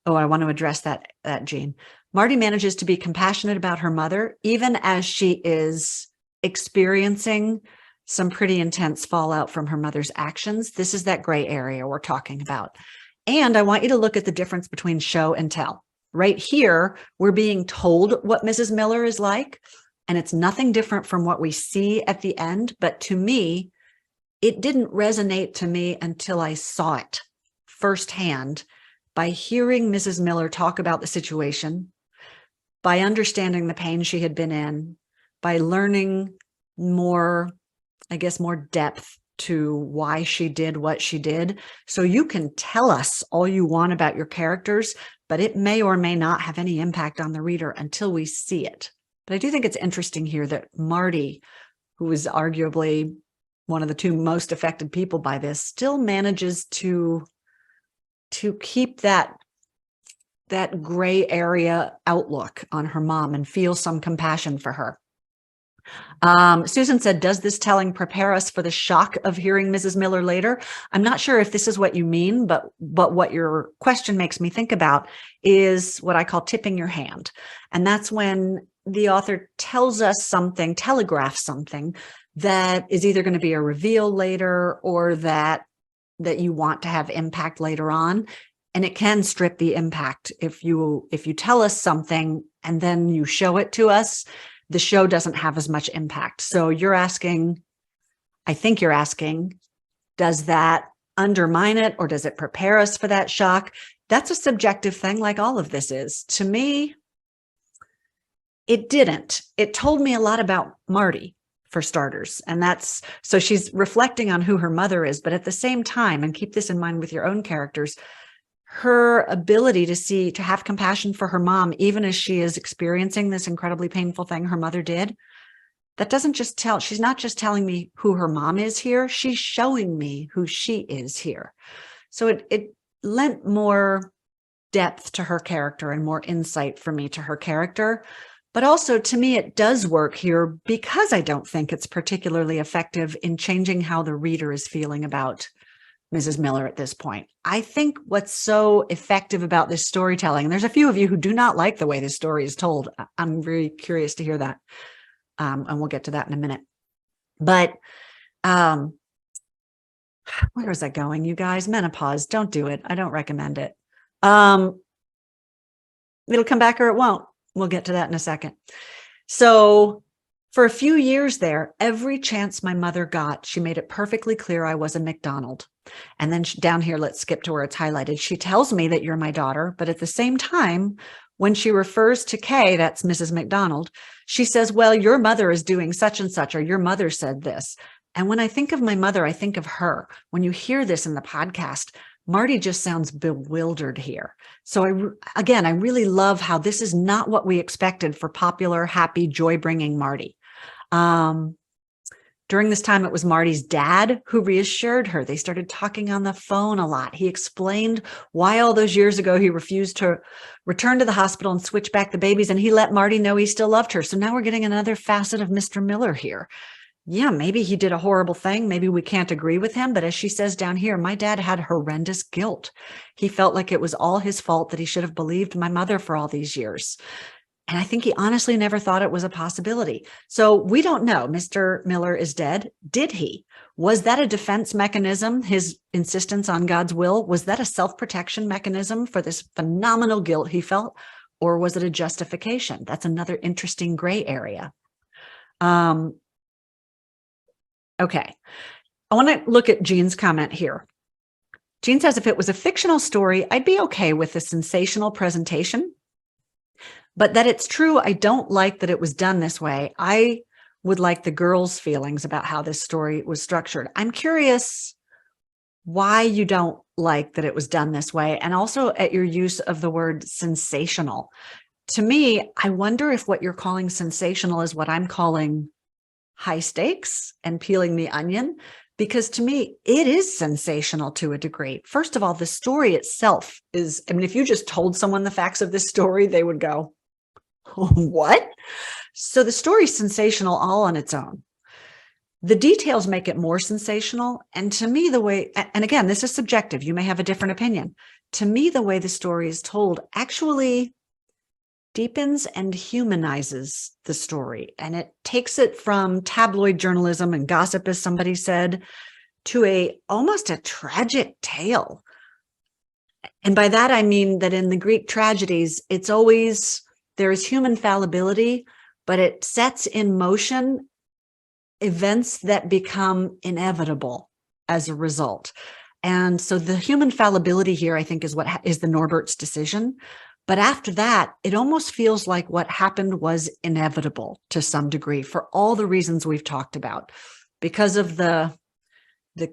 Oh, I want to address that, Jean. Marty manages to be compassionate about her mother, even as she is experiencing some pretty intense fallout from her mother's actions. This is that gray area we're talking about. And I want you to look at the difference between show and tell. Right here, we're being told what Mrs. Miller is like, and it's nothing different from what we see at the end. But to me, it didn't resonate to me until I saw it firsthand by hearing Mrs. Miller talk about the situation, by understanding the pain she had been in, by learning more depth to why she did what she did. So you can tell us all you want about your characters, but it may or may not have any impact on the reader until we see it. But I do think it's interesting here that Marty, who is arguably one of the two most affected people by this, still manages to keep that gray area outlook on her mom and feel some compassion for her. Susan said, does this telling prepare us for the shock of hearing Mrs. Miller later? I'm not sure if this is what you mean, but what your question makes me think about is what I call tipping your hand. And that's when the author tells us something, telegraphs something that is either going to be a reveal later or that you want to have impact later on. And it can strip the impact if you tell us something and then you show it to us, the show doesn't have as much impact. So I think you're asking, does that undermine it or does it prepare us for that shock? That's a subjective thing, like all of this is. To me, it didn't. It told me a lot about Marty, for starters. And so she's reflecting on who her mother is, but at the same time, and keep this in mind with your own characters, her ability to have compassion for her mom, even as she is experiencing this incredibly painful thing her mother did, she's not just telling me who her mom is here, she's showing me who she is here. So it lent more depth to her character and more insight for me to her character. But also to me, it does work here because I don't think it's particularly effective in changing how the reader is feeling about Mrs. Miller at this point. I think what's so effective about this storytelling, and there's a few of you who do not like the way this story is told. I'm very curious to hear that. And we'll get to that in a minute. But where is that going, you guys? Menopause, don't do it. I don't recommend it. It'll come back or it won't. We'll get to that in a second. So for a few years there, every chance my mother got, she made it perfectly clear I was a McDonald. And then down here, let's skip to where it's highlighted. She tells me that you're my daughter, but at the same time, when she refers to Kay, that's Mrs. McDonald, she says, well, your mother is doing such and such, or your mother said this. And when I think of my mother, I think of her. When you hear this in the podcast, Marty just sounds bewildered here. So I really love how this is not what we expected for popular, happy, joy-bringing Marty. During this time, it was Marty's dad who reassured her. They started talking on the phone a lot. He explained why all those years ago he refused to return to the hospital and switch back the babies, and he let Marty know he still loved her. So now we're getting another facet of Mr. Miller here. Yeah, maybe he did a horrible thing. Maybe we can't agree with him. But as she says down here, my dad had horrendous guilt. He felt like it was all his fault that he should have believed my mother for all these years. And I think he honestly never thought it was a possibility. So we don't know. Mr. Miller is dead. Did he? Was that a defense mechanism, his insistence on God's will? Was that a self-protection mechanism for this phenomenal guilt he felt? Or was it a justification? That's another interesting gray area. Okay. I want to look at Jean's comment here. Jean says, if it was a fictional story, I'd be okay with the sensational presentation. But that it's true, I don't like that it was done this way. I would like the girls' feelings about how this story was structured. I'm curious why you don't like that it was done this way, and also at your use of the word sensational. To me, I wonder if what you're calling sensational is what I'm calling high stakes and peeling the onion, because to me, it is sensational to a degree. First of all, the story itself is, I mean, if you just told someone the facts of this story, they would go, what? So the story's sensational all on its own. The details make it more sensational. And to me, the way, and again, this is subjective, you may have a different opinion. To me, the way the story is told actually deepens and humanizes the story. And it takes it from tabloid journalism and gossip, as somebody said, to almost a tragic tale. And by that, I mean that in the Greek tragedies, it's always, there is human fallibility, but it sets in motion events that become inevitable as a result. And so the human fallibility here, I think, is what is the Norbert's decision. But after that, it almost feels like what happened was inevitable to some degree for all the reasons we've talked about. Because of the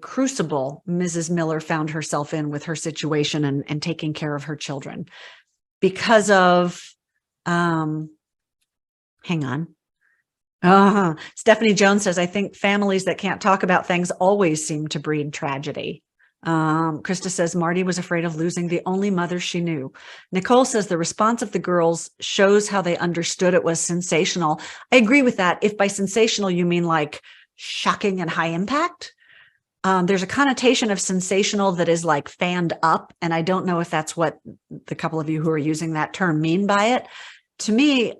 crucible Mrs. Miller found herself in with her situation and taking care of her children. Because of, hang on. Stephanie Jones says, I think families that can't talk about things always seem to breed tragedy. Krista says Marty was afraid of losing the only mother she knew. Nicole says the response of the girls shows how they understood it was sensational. I agree with that. If by sensational you mean like shocking and high impact, there's a connotation of sensational that is like fanned up. And I don't know if that's what the couple of you who are using that term mean by it. To me,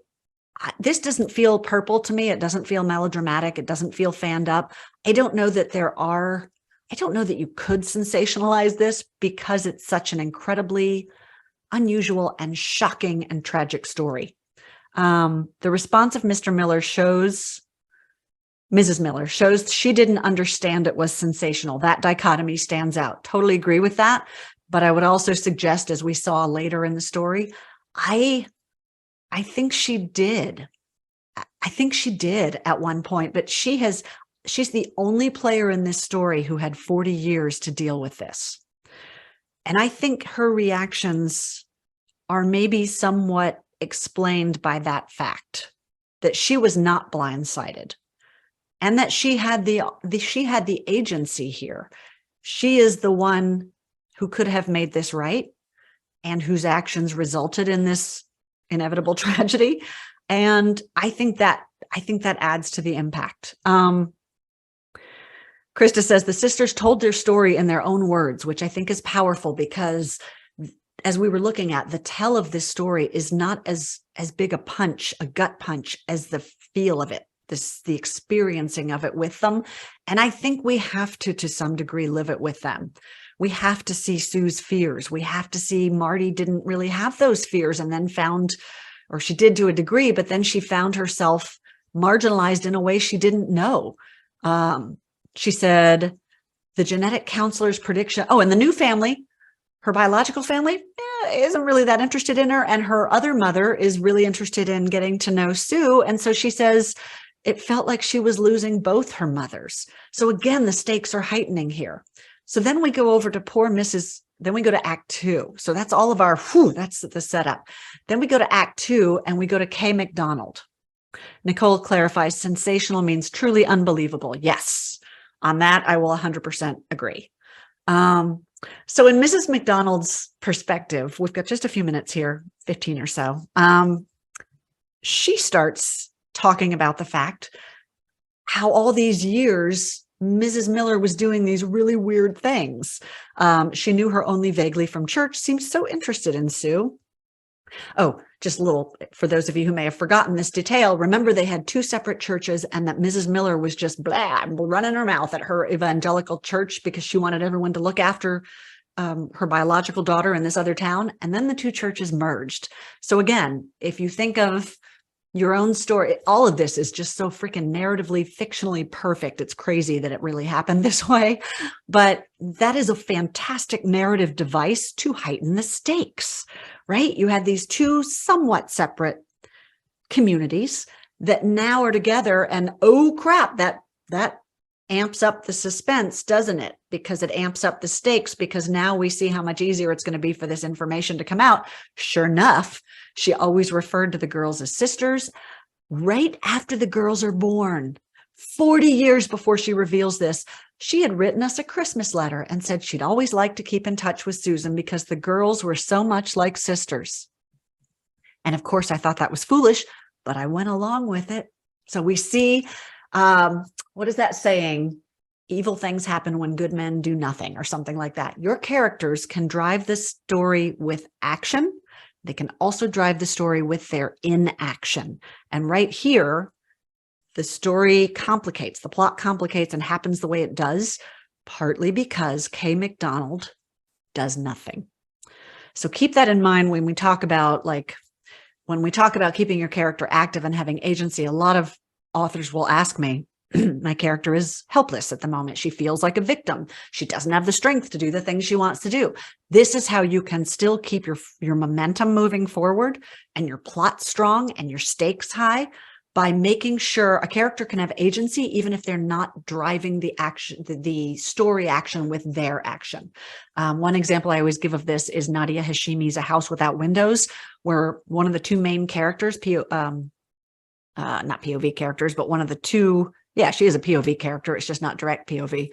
this doesn't feel purple to me. It doesn't feel melodramatic. It doesn't feel fanned up. I don't know that you could sensationalize this because it's such an incredibly unusual and shocking and tragic story. The response of Mrs. Miller shows she didn't understand it was sensational. That dichotomy stands out. Totally agree with that. But I would also suggest, as we saw later in the story, I think she did. I think she did at one point, but she's the only player in this story who had 40 years to deal with this. And I think her reactions are maybe somewhat explained by that fact that she was not blindsided and that she had the agency here. She is the one who could have made this right and whose actions resulted in this inevitable tragedy. And I think that adds to the impact. Krista says the sisters told their story in their own words, which I think is powerful because as we were looking at, the tell of this story is not as big a gut punch as the feel of it, the experiencing of it with them. And I think we have to some degree, live it with them. We have to see Sue's fears. We have to see Marty didn't really have those fears and then or she did to a degree, but then she found herself marginalized in a way she didn't know. She said the genetic counselor's prediction. Oh, and the new family, her biological family, isn't really that interested in her. And her other mother is really interested in getting to know Sue. And so she says it felt like she was losing both her mothers. So again, the stakes are heightening here. So then we go over to then we go to Act 2. So that's all of that's the setup. Then we go to Act 2 and we go to Kay McDonald. Nicole clarifies sensational means truly unbelievable. Yes, on that, I will 100% agree. So in Mrs. McDonald's perspective, we've got just a few minutes here, 15 or so. She starts talking about the fact how all these years Mrs. Miller was doing these really weird things. She knew her only vaguely from church, seemed so interested in Sue. Oh, just a little, for those of you who may have forgotten this detail, remember they had two separate churches and that Mrs. Miller was just running her mouth at her evangelical church because she wanted everyone to look after her biological daughter in this other town. And then the two churches merged. So again, if you think of your own story, all of this is just so freaking narratively, fictionally perfect. It's crazy that it really happened this way, but that is a fantastic narrative device to heighten the stakes, right? You had these two somewhat separate communities that now are together and oh crap, that amps up the suspense, doesn't it? Because it amps up the stakes because now we see how much easier it's going to be for this information to come out. Sure enough, she always referred to the girls as sisters right after the girls are born. 40 years before she reveals this, she had written us a Christmas letter and said she'd always liked to keep in touch with Susan because the girls were so much like sisters. And of course, I thought that was foolish, but I went along with it. So we see, what is that saying? Evil things happen when good men do nothing or something like that. Your characters can drive the story with action. They can also drive the story with their inaction. And right here, the story complicates, the plot complicates and happens the way it does, partly because Kay McDonald does nothing. So keep that in mind when we talk about keeping your character active and having agency. A lot of authors will ask me, my character is helpless at the moment. She feels like a victim. She doesn't have the strength to do the things she wants to do. This is how you can still keep your momentum moving forward and your plot strong and your stakes high by making sure a character can have agency, even if they're not driving the action, the story action with their action. One example I always give of this is Nadia Hashimi's A House Without Windows, where one of the two main characters, not POV characters, but one of the two, yeah, she is a POV character. It's just not direct POV.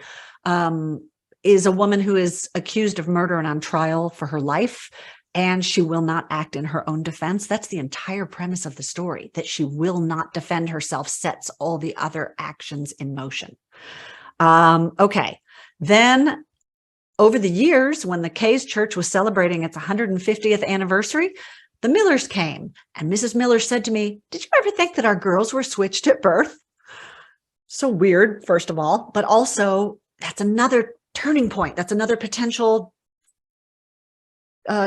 is a woman who is accused of murder and on trial for her life, and she will not act in her own defense. That's the entire premise of the story, that she will not defend herself, sets all the other actions in motion. Okay. Then over the years, when the Kay's church was celebrating its 150th anniversary, the Millers came, and Mrs. Miller said to me, "Did you ever think that our girls were switched at birth?" So weird, first of all, but also that's another turning point. That's another potential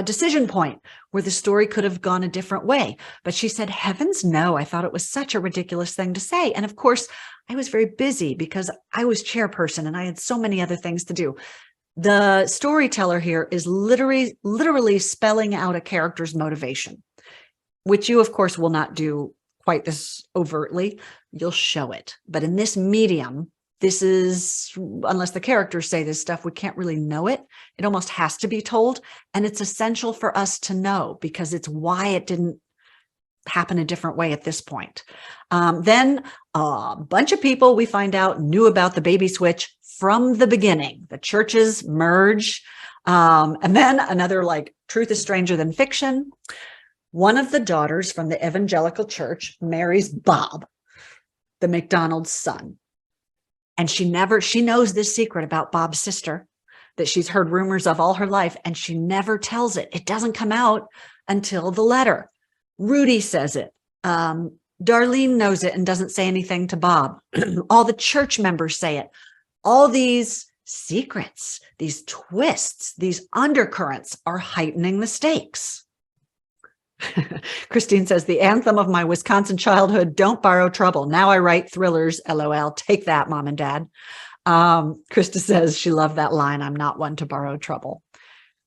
decision point where the story could have gone a different way. But she said, "Heavens, no." I thought it was such a ridiculous thing to say. And of course, I was very busy because I was chairperson and I had so many other things to do. The storyteller here is literally spelling out a character's motivation, which you, of course, will not do quite this overtly. You'll show it. But in this medium, this is, unless the characters say this stuff, we can't really know it. It almost has to be told. And it's essential for us to know because it's why it didn't happen a different way at this point. Then a bunch of people, we find out, knew about the baby switch from the beginning. The churches merge. And then another, like, truth is stranger than fiction. One of the daughters from the evangelical church marries Bob, the McDonald's son. And she knows this secret about Bob's sister that she's heard rumors of all her life, and she never tells it. It doesn't come out until the letter. Rudy says it. Darlene knows it and doesn't say anything to Bob. All the church members say it. All these secrets, these twists, these undercurrents are heightening the stakes. Christine says, "The anthem of my Wisconsin childhood, don't borrow trouble. Now I write thrillers, LOL. Take that, Mom and Dad." Krista says she loved that line, "I'm not one to borrow trouble."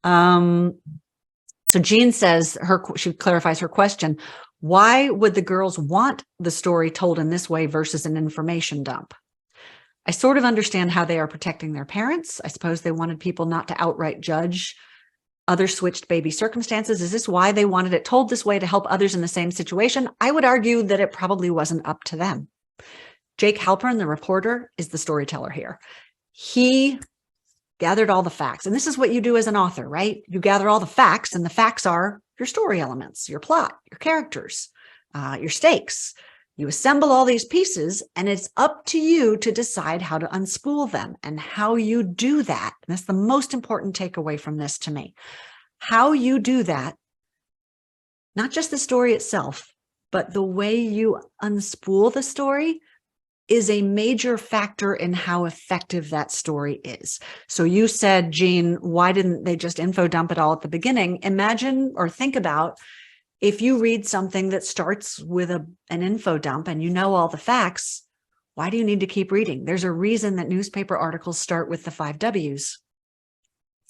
So Jean says, she clarifies her question. Why would the girls want the story told in this way versus an information dump? I sort of understand how they are protecting their parents. I suppose they wanted people not to outright judge other switched baby circumstances. Is this why they wanted it told this way, to help others in the same situation? I would argue that it probably wasn't up to them. Jake Halpern, the reporter, is the storyteller here. He gathered all the facts. And this is what you do as an author, right? You gather all the facts, and the facts are your story elements, your plot, your characters, your stakes. You assemble all these pieces, and it's up to you to decide how to unspool them and how you do that. And that's the most important takeaway from this to me. How you do that, not just the story itself, but the way you unspool the story is a major factor in how effective that story is. So you said, Jean, why didn't they just info dump it all at the beginning? Imagine or think about if you read something that starts with an info dump and you know all the facts, why do you need to keep reading? There's a reason that newspaper articles start with the 5 W's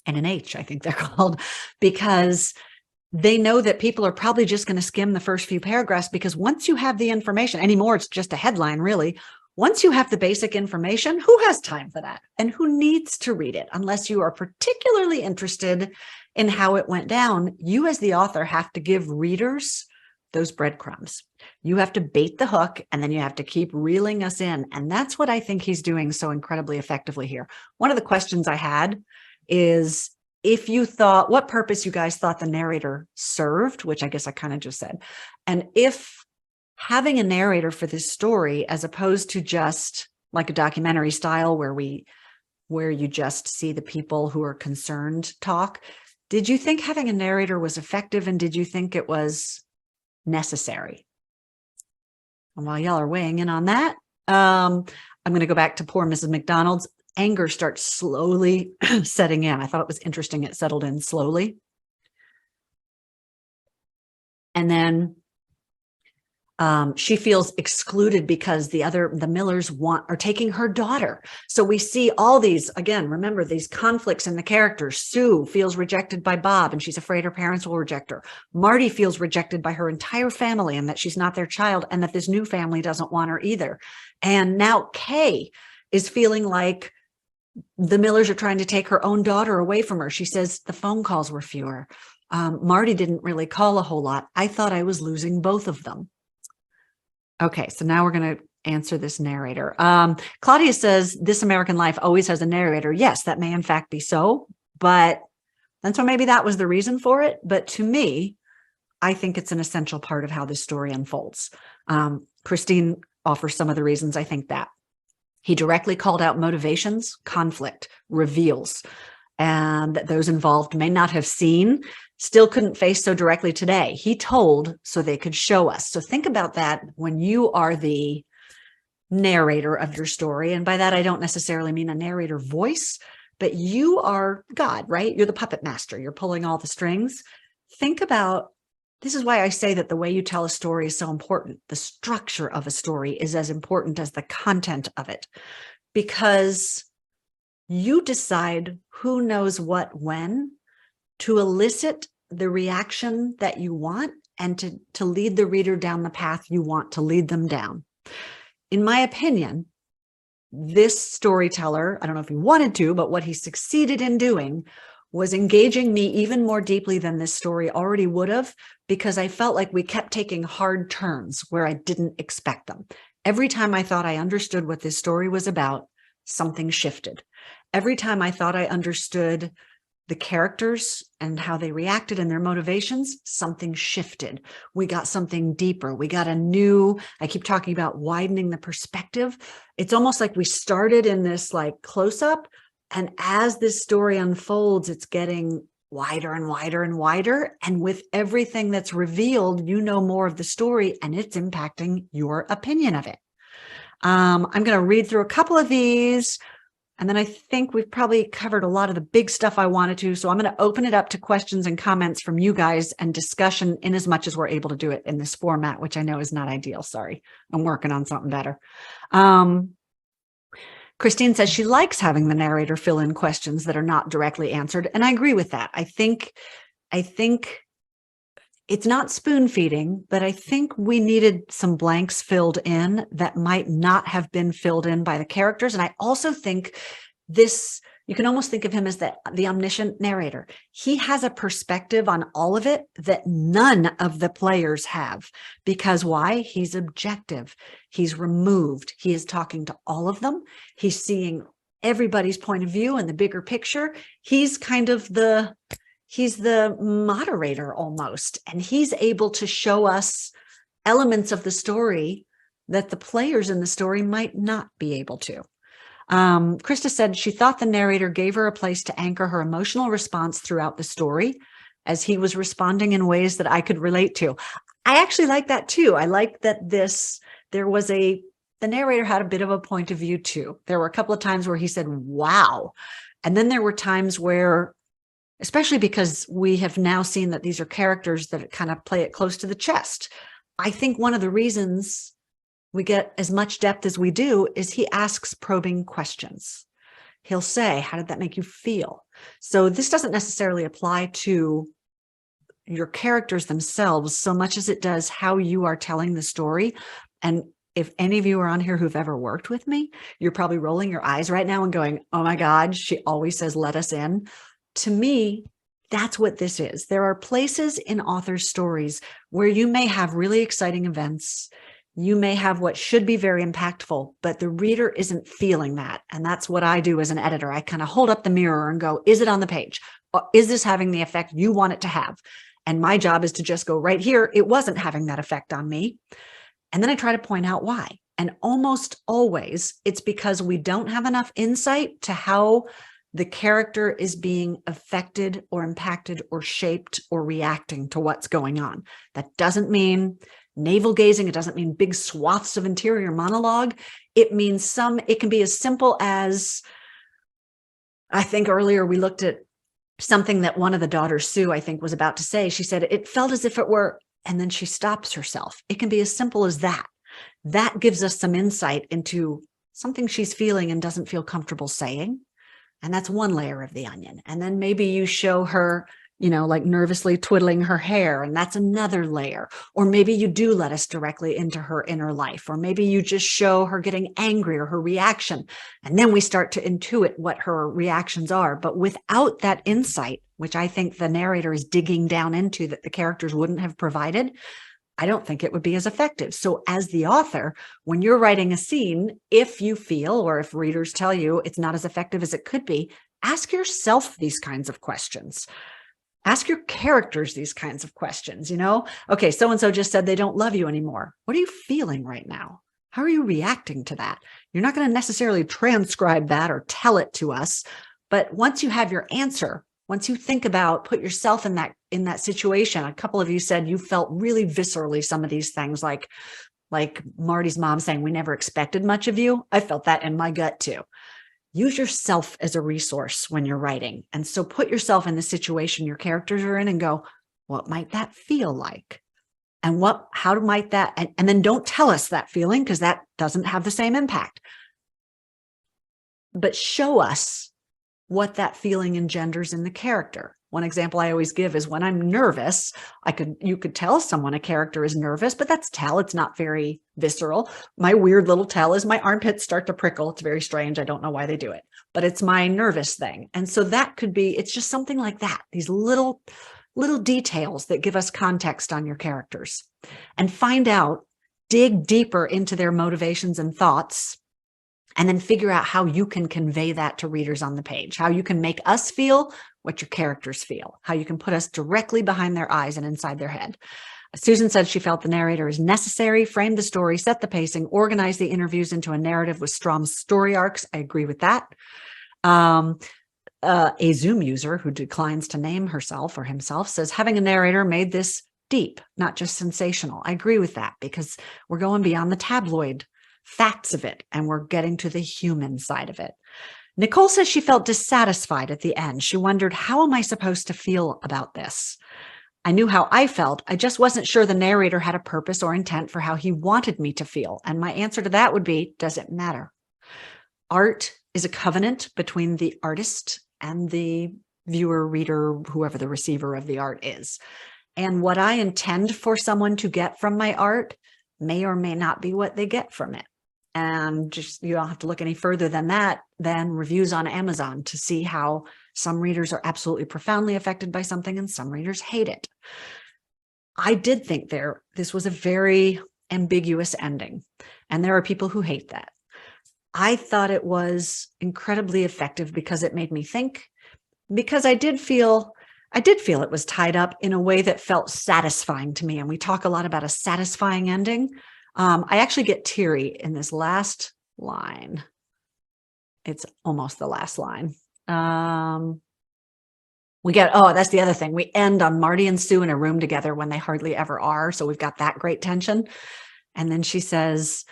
and an H, I think they're called, because they know that people are probably just going to skim the first few paragraphs, because once you have the information, anymore, it's just a headline, really. Once you have the basic information, who has time for that? And who needs to read it? Unless you are particularly interested in how it went down, you as the author have to give readers those breadcrumbs. You have to bait the hook, and then you have to keep reeling us in. And that's what I think he's doing so incredibly effectively here. One of the questions I had is, if you thought, what purpose you guys thought the narrator served, which I guess I kind of just said. And if having a narrator for this story, as opposed to just like a documentary style where you just see the people who are concerned talk, did you think having a narrator was effective, and did you think it was necessary? And while y'all are weighing in on that, I'm going to go back to poor Mrs. McDonald's. Anger starts slowly setting in. I thought it was interesting. It settled in slowly. And then she feels excluded because the Millers are taking her daughter. So we see all these, again, remember these conflicts in the characters. Sue feels rejected by Bob, and she's afraid her parents will reject her. Marty feels rejected by her entire family, and that she's not their child, and that this new family doesn't want her either. And now Kay is feeling like the Millers are trying to take her own daughter away from her. She says the phone calls were fewer. Marty didn't really call a whole lot. I thought I was losing both of them. Okay, so now we're going to answer this narrator. Claudia says, This American Life always has a narrator. Yes, that may in fact be so, and so maybe that was the reason for it. But to me, I think it's an essential part of how this story unfolds. Christine offers some of the reasons I think that. He directly called out motivations, conflict, reveals, and that those involved may not have seen, still couldn't face so directly today. He told so they could show us. So think about that when you are the narrator of your story. And by that, I don't necessarily mean a narrator voice, but you are God, right? You're the puppet master. You're pulling all the strings. Think about, this is why I say that the way you tell a story is so important. The structure of a story is as important as the content of it, because you decide who knows what when to elicit the reaction that you want and to lead the reader down the path you want to lead them down. In my opinion, this storyteller, I don't know if he wanted to, but what he succeeded in doing was engaging me even more deeply than this story already would have, because I felt like we kept taking hard turns where I didn't expect them. Every time I thought I understood what this story was about, something shifted. Every time I thought I understood the characters and how they reacted and their motivations, something shifted. We got something deeper. We got a new, I keep talking about widening the perspective. It's almost like we started in this like close up, and as this story unfolds, it's getting wider and wider and wider. And with everything that's revealed, you know more of the story, and it's impacting your opinion of it. I'm going to read through a couple of these, and then I think we've probably covered a lot of the big stuff I wanted to. So I'm going to open it up to questions and comments from you guys and discussion in as much as we're able to do it in this format, which I know is not ideal. Sorry, I'm working on something better. Christine says she likes having the narrator fill in questions that are not directly answered. And I agree with that. I think it's not spoon feeding, but I think we needed some blanks filled in that might not have been filled in by the characters. And I also think this, you can almost think of him as the omniscient narrator. He has a perspective on all of it that none of the players have. Because why? He's objective. He's removed. He is talking to all of them. He's seeing everybody's point of view and the bigger picture. He's kind of he's the moderator almost, and he's able to show us elements of the story that the players in the story might not be able to. Krista said she thought the narrator gave her a place to anchor her emotional response throughout the story, as he was responding in ways that I could relate to. I actually like that too. I like that the narrator had a bit of a point of view too. There were a couple of times where he said, wow. And then there were times where, especially because we have now seen that these are characters that kind of play it close to the chest. I think one of the reasons we get as much depth as we do is he asks probing questions. He'll say, how did that make you feel? So this doesn't necessarily apply to your characters themselves so much as it does how you are telling the story. And if any of you are on here who've ever worked with me, you're probably rolling your eyes right now and going, oh my God, she always says, let us in. To me, that's what this is. There are places in authors' stories where you may have really exciting events. You may have what should be very impactful, but the reader isn't feeling that. And that's what I do as an editor. I kind of hold up the mirror and go, is it on the page? Or is this having the effect you want it to have? And my job is to just go right here. It wasn't having that effect on me. And then I try to point out why. And almost always it's because we don't have enough insight to how the character is being affected or impacted or shaped or reacting to what's going on. That doesn't mean navel gazing. It doesn't mean big swaths of interior monologue. It means it can be as simple as, I think earlier we looked at something that one of the daughters, Sue, I think was about to say. She said, it felt as if it were, and then she stops herself. It can be as simple as that. That gives us some insight into something she's feeling and doesn't feel comfortable saying. And that's one layer of the onion. And then maybe you show her, like nervously twiddling her hair, and that's another layer. Or maybe you do let us directly into her inner life. Or maybe you just show her getting angry or her reaction. And then we start to intuit what her reactions are. But without that insight, which I think the narrator is digging down into that the characters wouldn't have provided, I don't think it would be as effective. So as the author, when you're writing a scene, if you feel, or if readers tell you it's not as effective as it could be, ask yourself these kinds of questions. Ask your characters these kinds of questions, Okay, so-and-so just said they don't love you anymore. What are you feeling right now? How are you reacting to that? You're not going to necessarily transcribe that or tell it to us, but once you have your answer, once you think about, put yourself in that situation. A couple of you said you felt really viscerally some of these things, like Marty's mom saying, we never expected much of you. I felt that in my gut too. Use yourself as a resource when you're writing. And so put yourself in the situation your characters are in and go, what might that feel like? And how might that, and then don't tell us that feeling, because that doesn't have the same impact. But show us what that feeling engenders in the character. One example I always give is when I'm nervous, you could tell someone a character is nervous, but that's tell. It's not very visceral. My weird little tell is my armpits start to prickle. It's very strange. I don't know why they do it, but it's my nervous thing. And so that could be, it's just something like that. These little details that give us context on your characters, and dig deeper into their motivations and thoughts, and then figure out how you can convey that to readers on the page, how you can make us feel what your characters feel, how you can put us directly behind their eyes and inside their head. Susan said she felt the narrator is necessary, framed the story, set the pacing, organized the interviews into a narrative with strong story arcs. I agree with that. A Zoom user who declines to name herself or himself says having a narrator made this deep, not just sensational. I agree with that, because we're going beyond the tabloid facts of it, and we're getting to the human side of it. Nicole says she felt dissatisfied at the end. She wondered, how am I supposed to feel about this? I knew how I felt. I just wasn't sure the narrator had a purpose or intent for how he wanted me to feel. And my answer to that would be, does it matter? Art is a covenant between the artist and the viewer, reader, whoever the receiver of the art is. And what I intend for someone to get from my art may or may not be what they get from it. And just, you don't have to look any further than that, than reviews on Amazon, to see how some readers are absolutely profoundly affected by something and some readers hate it. I did think this was a very ambiguous ending, and there are people who hate that. I thought it was incredibly effective because it made me think, because I did feel it was tied up in a way that felt satisfying to me. And we talk a lot about a satisfying ending. I actually get teary in this last line. It's almost the last line. That's the other thing. We end on Marty and Sue in a room together when they hardly ever are. So we've got that great tension. And then she says,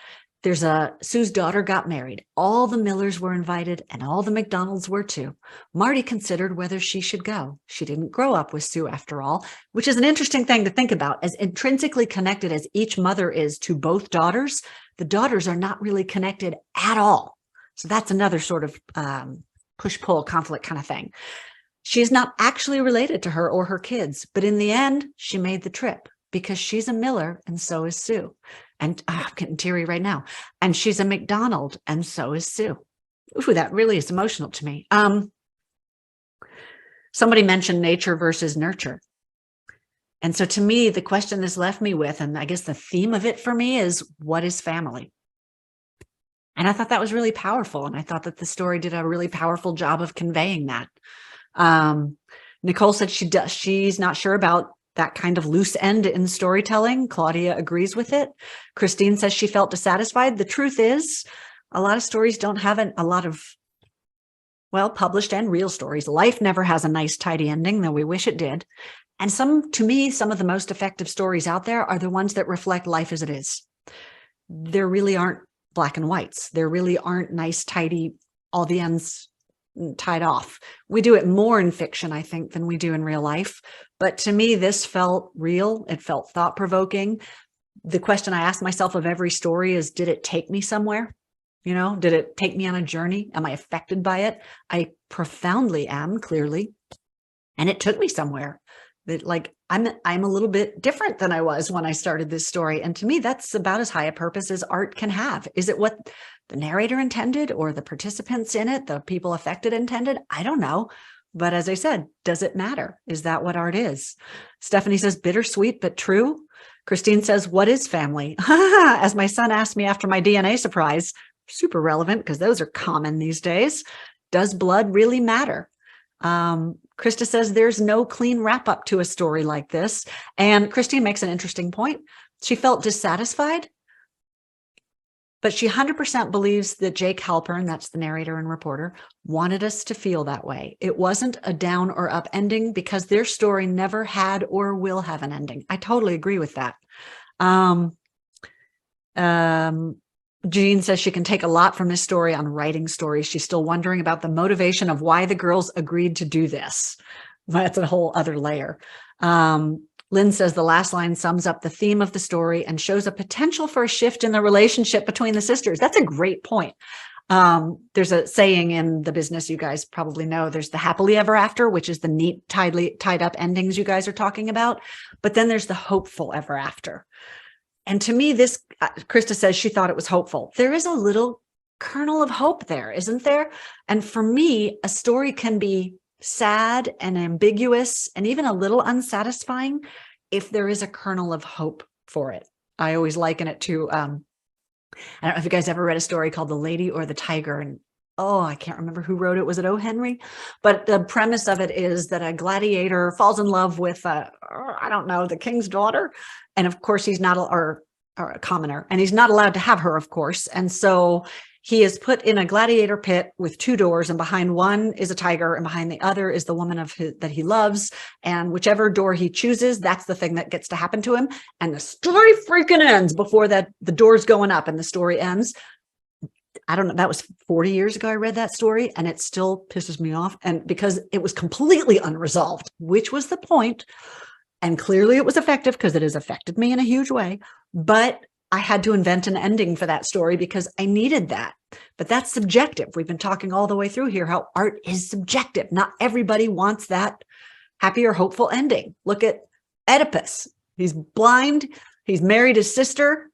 Sue's daughter got married. All the Millers were invited and all the McDonalds were too. Marty considered whether she should go. She didn't grow up with Sue after all, which is an interesting thing to think about. As intrinsically connected as each mother is to both daughters, the daughters are not really connected at all. So that's another sort of push-pull conflict kind of thing. She is not actually related to her or her kids, but in the end, she made the trip because she's a Miller and so is Sue. And I'm getting teary right now. And she's a McDonald and so is Sue. Ooh, that really is emotional to me. Somebody mentioned nature versus nurture. And so to me, the question this left me with, and I guess the theme of it for me, is what is family? And I thought that was really powerful. And I thought that the story did a really powerful job of conveying that. Nicole said she's not sure about that kind of loose end in storytelling. Claudia agrees with it. Christine says she felt dissatisfied. The truth is, a lot of stories don't have a lot of, published and real stories. Life never has a nice, tidy ending, though we wish it did. And to me, some of the most effective stories out there are the ones that reflect life as it is. There really aren't black and whites. There really aren't nice, tidy, all the ends tied off. We do it more in fiction, I think, than we do in real life. But to me, this felt real. It felt thought-provoking. The question I ask myself of every story is, did it take me somewhere? Did it take me on a journey? Am I affected by it? I profoundly am, clearly. And it took me somewhere. That, I'm a little bit different than I was when I started this story. And to me, that's about as high a purpose as art can have. Is it what the narrator intended, or the participants in it, the people affected intended? I don't know. But as I said, does it matter? Is that what art is? Stephanie says, bittersweet, but true. Christine says, what is family? As my son asked me after my DNA surprise, super relevant because those are common these days. Does blood really matter? Krista says there's no clean wrap up to a story like this. And Christine makes an interesting point. She felt dissatisfied, but she 100% believes that Jake Halpern, that's the narrator and reporter, wanted us to feel that way. It wasn't a down or up ending because their story never had or will have an ending. I totally agree with that. Jean says she can take a lot from this story on writing stories. She's still wondering about the motivation of why the girls agreed to do this. That's a whole other layer. Lynn says the last line sums up the theme of the story and shows a potential for a shift in the relationship between the sisters. That's a great point. There's a saying in the business, you guys probably know, there's the happily ever after, which is the neat, tied up endings you guys are talking about. But then there's the hopeful ever after. And to me, this, Krista says she thought it was hopeful. There is a little kernel of hope there, isn't there? And for me, a story can be sad and ambiguous and even a little unsatisfying if there is a kernel of hope for it. I always liken it to, I don't know if you guys ever read a story called The Lady or the Tiger. And oh, I can't remember who wrote it. Was it O. Henry? But the premise of it is that a gladiator falls in love with, I don't know, the king's daughter. And of course, he's not, or a commoner, and he's not allowed to have her, of course. And so he is put in a gladiator pit with two doors, and behind one is a tiger, and behind the other is the woman that he loves. And whichever door he chooses, that's the thing that gets to happen to him. And the story freaking ends before the door's going up and the story ends. I don't know, that was 40 years ago I read that story, and it still pisses me off. And because it was completely unresolved, which was the point. And clearly it was effective because it has affected me in a huge way. But I had to invent an ending for that story because I needed that. But that's subjective. We've been talking all the way through here how art is subjective. Not everybody wants that happy or hopeful ending. Look at Oedipus. He's blind. He's married his sister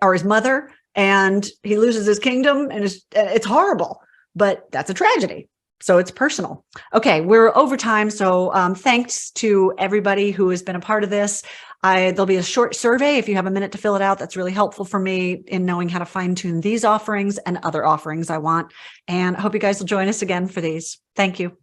or his mother, and he loses his kingdom, and it's horrible. But that's a tragedy. So it's personal. Okay, we're over time. So thanks to everybody who has been a part of this. There'll be a short survey if you have a minute to fill it out. That's really helpful for me in knowing how to fine tune these offerings and other offerings I want. And I hope you guys will join us again for these. Thank you.